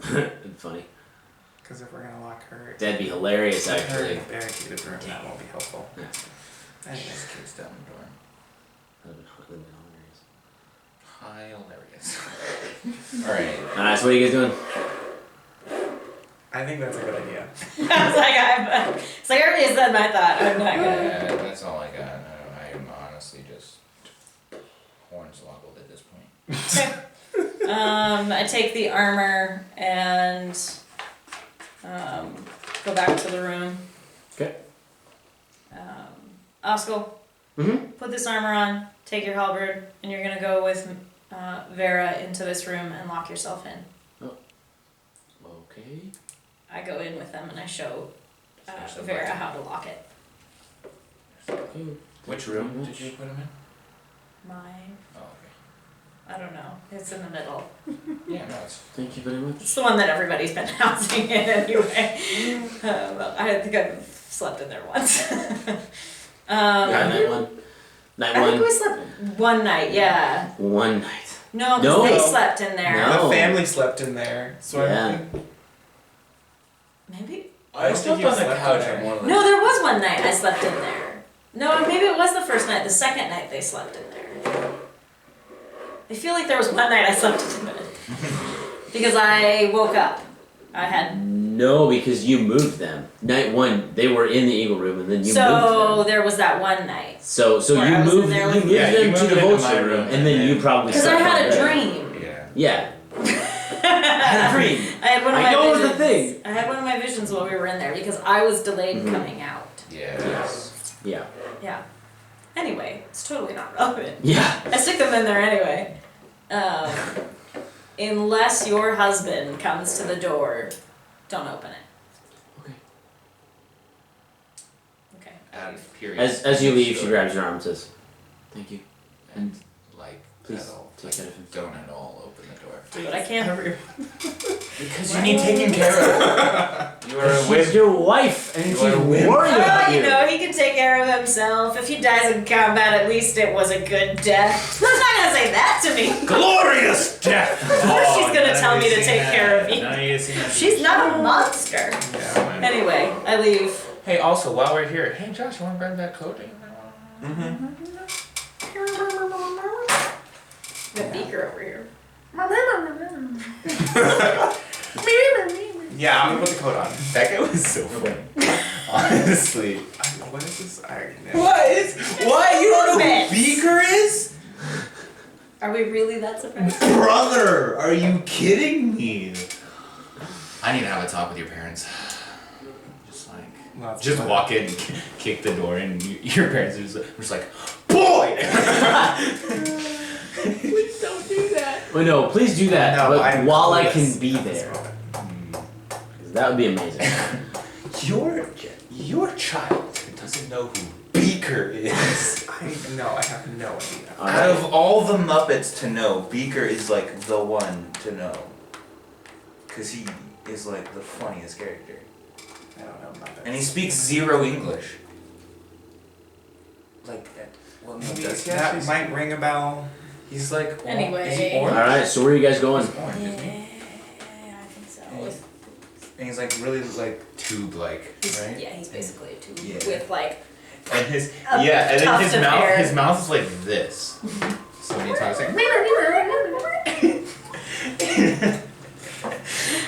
It's funny. Because if we're gonna lock her, That'd be hilarious, put her actually. in a barricaded room, that won't be helpful. Yeah. Anyways. Just kicks down the door. That'd be hilarious. Hilarious. Alright. Alright, so what are you guys doing? I think that's a good idea. I was like, I already said my thought. I'm not gonna. Yeah, that's all I got. I'm honestly just hornswoggled at this point. I take the armor and go back to the room. Okay. Oscar, put this armor on, take your halberd, and you're gonna go with Vera into this room and lock yourself in. Okay. I go in with them and I show There's the Vera button. how to lock it. Okay. Which room did you put him in? Mine. Oh, okay. I don't know. It's in the middle. Yeah, no, it's Thank you very much. It's the one that everybody's been housing in anyway. Well, I think I've slept in there once. Yeah, night one. Night I think one. we slept one night, yeah. One night. No, because No. they slept in there. No. The family slept in there, so Yeah. I think Maybe. I don't slept think you on the slept couch in on there. one of the No, there was one night I slept in there. No, maybe it was the first night. The second night they slept in there. I feel like there was one night I slept in bed. Because I woke up. I had... No, because you moved them. Night 1, they were in the Eagle Room, and then you moved So them. there was that one night. So where I you was in moved there you with moved Yeah, you them to moved the it into my vulture room, room, and then and you then- probably Because I slept had on a bed. dream. Yeah. Yeah. Had a dream. I had one of I my know visions. the thing. I had one of my visions while we were in there because I was delayed in Mhm. coming out. Yes. Yeah. Yeah. Anyway, it's totally not relevant. Yeah. I stick them in there anyway. Unless your husband comes to the door, don't open it. Okay. Okay. Out of period. As you leave, she grabs your arm and says, "Thank you. And like, Please at all, take care of him." don't at all open the door. But I can't. Because you need taken care of. You are She's with. your wife, and You she's are with- worried about Oh, you know, he can take care of himself. If he dies in combat, at least it was a good death. She's not gonna say that to me. Glorious death! Of course she's gonna tell me to take care of me. She's not a monster. Yeah. Anyway, I leave. Hey, also, while we're here, hey Josh, you wanna grab that coat? The beaker over here. Yeah, I'm gonna put the coat on. That guy was so funny. Honestly. What is this? What? You don't know Bits. who Beaker is? Are we really that surprised? Brother, are you kidding me? I need to have a talk with your parents. Just like, Well, that's just fine. walk in, kick the door, and your parents are just like, boy! Please don't do that. Well, no, please do that, No, but I'm while I clueless can be at this there. moment. 'Cause that would be amazing. Your child doesn't know who Beaker is. I have no idea. All Out right. of all the Muppets to know, Beaker is like the one to know. Cause he is like the funniest character. I don't know about that. And he speaks zero English. Like, well, no, Maybe does he that actually might ring a bell. He's like, Anyway. is he All orange? right. So where are you guys going? He's orange, isn't he? I think so. And he's like really like, Tube-like, He's, right? Yeah, he's basically a tube Yeah. with like And his a yeah, and then tuft his of mouth hair. his mouth is like this. So when he talks like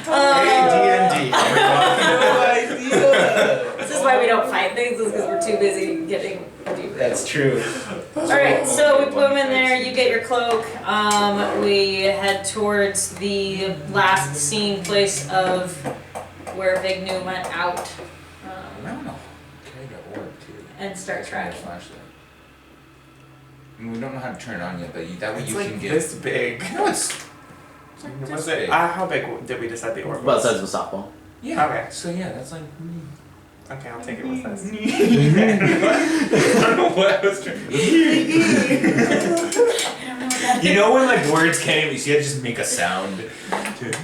ADND. no idea. This is why we don't fight things, is because we're too busy getting deep. That's true. Alright, so we put him in there, you get your cloak, we head towards the last seen place of where Vignu went out, I don't know. Carry the orb too. and start tracking. Flashlight. I mean, we don't know how to turn it on yet, but that way It's you like can get. this big. No, it's Was this it? big. How big did we decide the orb About was? the size of a softball. Yeah. Okay. So yeah, that's like. Okay, I'll take it with us. I don't know what I was trying. You know when like words can't even, so you have to just make a sound.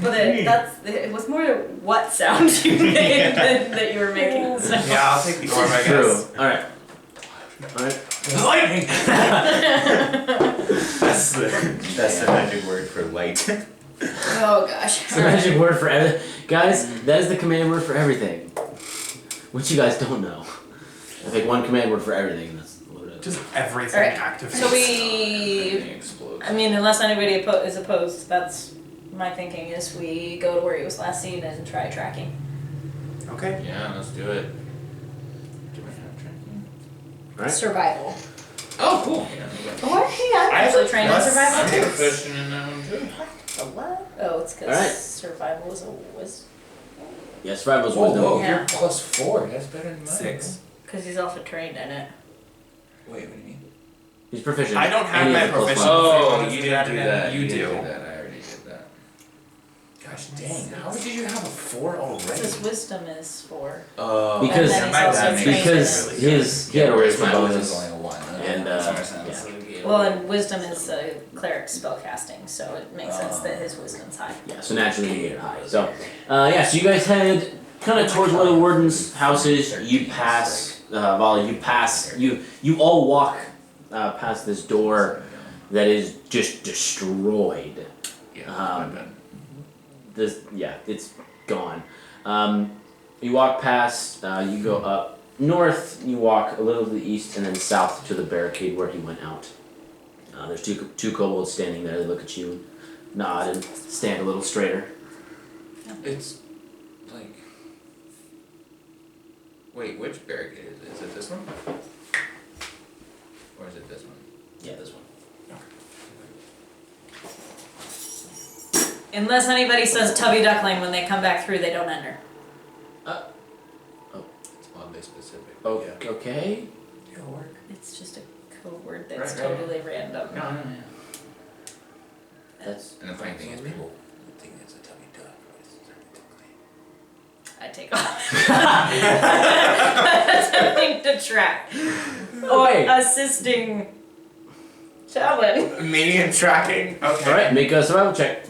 But it was more what sound you made than that you were making. So. Yeah, I'll take the orb, I True. guess. All right. All right. Lightning. That's the magic word for light. Oh gosh. It's the magic word for everything. Guys, that is the command word for everything. Which you guys don't know. I think one command word for everything, and that's what it is. Just everything Alright, activates. So I mean, unless anybody is opposed, that's my thinking is we go to where he was last seen and try tracking. Okay. Yeah, let's do it. Do I have tracking? Right. Survival. Oh, cool. What? I'm actually trained in I survival have a too. question in that one too. A what? Oh, it's because Alright. survival was Yeah, survival's Whoa, wisdom. whoa, Yeah. you're +4. That's better than mine. 6. because he's also trained in it. wait, what do you mean? He's proficient. I don't have and he my has a plus proficiency. one. Oh, Let's you do didn't that do again. that. You didn't do. that. I already did that. Gosh dang, how did you have a 4 already? His wisdom is 4. Because- and then he's also that trained Because in it. he had a whereas wisdom mine was bonus. only a 1. And, That makes uh, more sense. Well, and wisdom is a cleric spellcasting, so it makes sense that his wisdom's high. Yeah, so naturally you get it high. So, yeah, so you guys head kind of towards where the warden's house is. You pass, Vallah, you all walk past this door that is just destroyed. Yeah, It's gone. You walk past, you go up north, you walk a little to the east, and then south to the barricade where he went out. There's two kobolds standing there. They look at you, and nod, and stand a little straighter. It's like. Wait, which barricade is it? Is it this one? Or is it this one? Yeah, this one. Unless anybody says Tubby Duckling when they come back through, they don't enter. It's oddly specific. Oh, Yeah. okay. It'll work. It's just a code word that's Right. totally random. No. That's And the funny thing is, people think it's a tubby duck, but it's a tubby duckling. I take off. Attempting to track. Or Okay. assisting Talon. Me and tracking. Okay. Alright, make a survival check.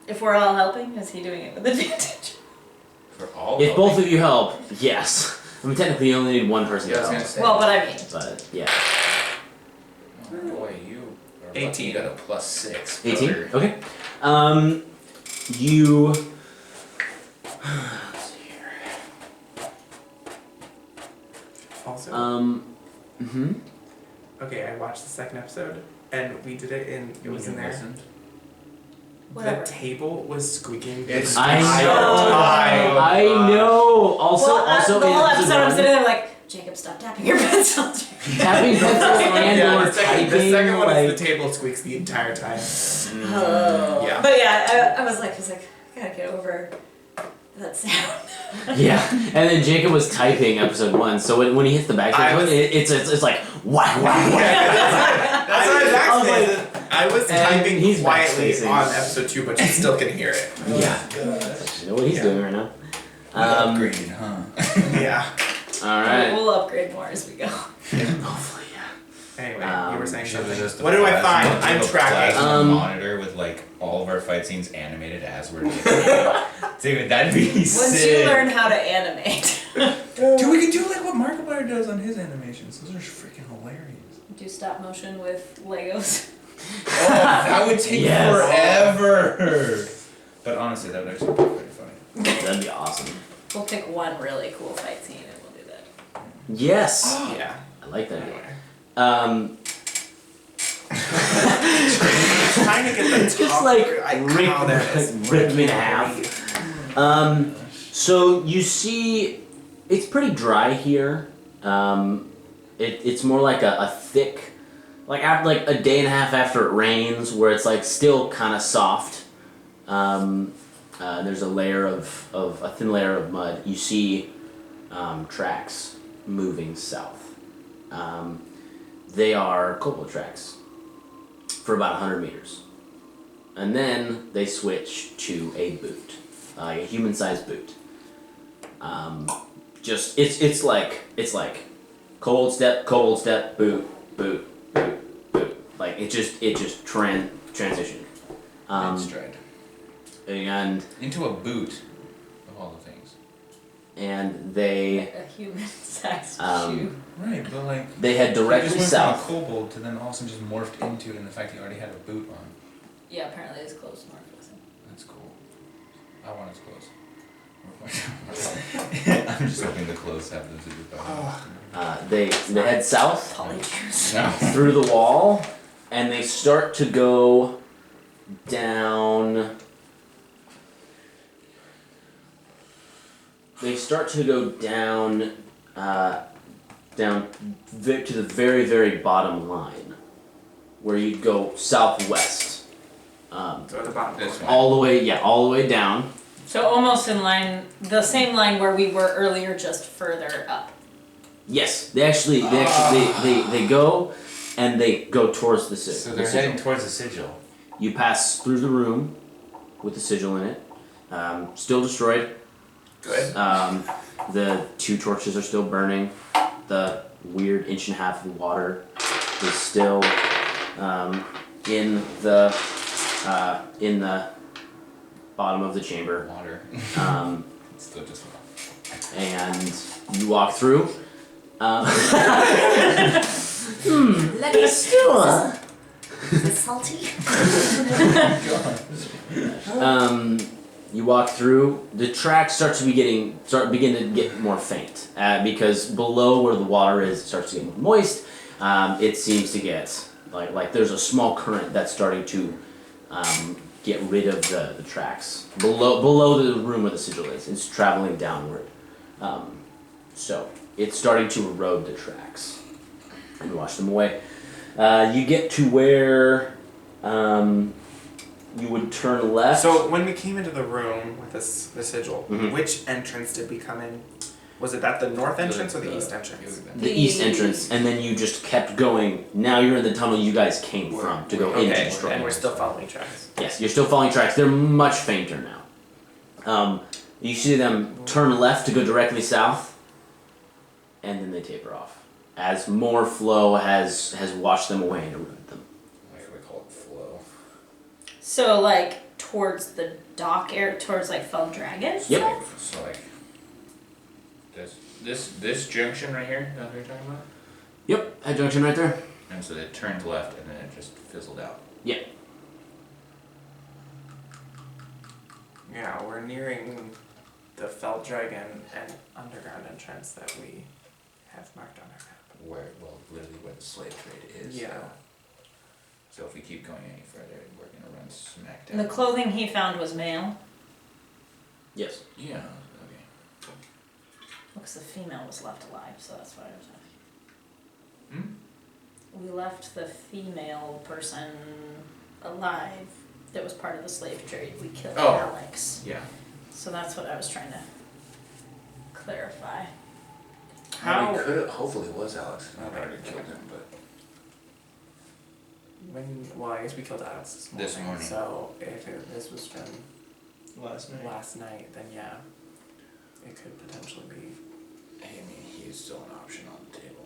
If we're all helping, is he doing it with advantage? For all If of both it. of you help, yes. I mean, technically you only need one person Yeah, I to was help. gonna say. Well, but I mean, But, yeah. Oh, boy, you are 18. lucky you got a +6. 18? brother. Okay. You... Let's see here. Also, Mm-hmm. okay, I watched the second episode, and we did it in. It was in there. Listened? whatever. The table was squeaking. It's- I entire know. time. I know. Also, the whole in episode I'm one, sitting there like, Jacob, stop tapping your pencil. tapping pencil and Yeah, or the typing. second one like, is the table squeaks the entire time. Oh. Yeah. But yeah, I was like, I gotta get over that sound. Yeah, and then Jacob was typing episode 1, so when he hits the backspace I button, was- it's like whack whack whack. That's what I was I was backspace. I was and typing he's quietly backspacing. on episode 2, but you still can hear it. Yeah, you know what he's Yeah. doing right now. Upgraded, huh? Yeah. All right. We'll upgrade more as we go. Hopefully, yeah. Anyway, you were saying Should've something. just What do I plasma- find? I'm a tracking. plasma monitor with like all of our fight scenes animated as we're doing it. Dude, that'd be Once sick. you learn how to animate, Dude, we could do like what Markiplier does on his animations. Those are freaking hilarious. do stop motion with Legos. Oh, that would take Yes. forever. But honestly, that would actually be pretty funny. That'd be awesome. We'll pick one really cool fight scene and we'll do that. Yes, Yeah. I like that. Anyway. Trying to get the Just top. like Oh, there it is. rip him in half. So you see, it's pretty dry here. It's more like a thick, like after like a day and a half after it rains, where it's like still kind of soft. There's a layer of a thin layer of mud. You see tracks moving south. They are kobold tracks for about 100 meters. And then they switch to a boot, a human-sized boot. Just it's like cold step, boot, boot, boot, boot. Like it just transitioned. In stride. And Into a boot of all the things. and they A human-sized Um, shoe. Right, but like they head he directly just went south. from a kobold to then all of a sudden just morphed into it in the fact he already had a boot on. Yeah, apparently his clothes more frozen. That's cool. I want his clothes. I'm just hoping the clothes have them to do better. They head south Polyjuice. No. through the wall, and they start to go down. They start to go down, to the very, very bottom line, where you go southwest, So at the bottom. This one. all the way down. So almost in line, the same line where we were earlier, just further up. Yes, they go, and they go towards the sigil. So they're heading towards the sigil. You pass through the room with the sigil in it, still destroyed. Good. The 2 torches are still burning. The weird 1.5 inch of water is still in the bottom of the chamber. Water. Um, It's still just water. and you walk through. Let me Still. Is it salty? You walk through. The tracks begin to get more faint because below where the water is, it starts to get more moist. It seems to get Like there's a small current that's starting to get rid of the tracks below the room where the sigil is. It's traveling downward, so it's starting to erode the tracks and wash them away. You get to where you would turn left. So when we came into the room with the sigil, Mhm. which entrance did we come in? Was it that the north entrance or the east entrance? the east entrance, and then you just kept going. Now you're in the tunnel you guys came from to go into the Okay, struggle. and we're still following tracks. Yes, you're still following tracks. They're much fainter now. You see them turn left to go directly south, and then they taper off as more flow has washed them away and eroded them. Why do we call it flow? So like towards the dock area, towards like Fell Dragon? Yep. So like this junction right here, that's what you're talking about? Yep, that junction right there. And so it turned left and then it just fizzled out. Yeah. Yeah, we're nearing the Fell Dragon and underground entrance that we have marked on our map. Literally where the slave trade is. Yeah. So if we keep going any further, we're gonna run smack down. The clothing he found was male. Yes. Yeah, okay. Looks the female was left alive, so that's why I was asking. Hmm? We left the female person alive that was part of the slave trade. We killed Oh. Alex. Yeah. So that's what I was trying to clarify. How? We could've, hopefully it was Alex, I Okay. already killed him, but. Well, I guess we killed Alex This morning. So if this was from last night, then yeah, it could potentially be. I mean, he is still an option on the table.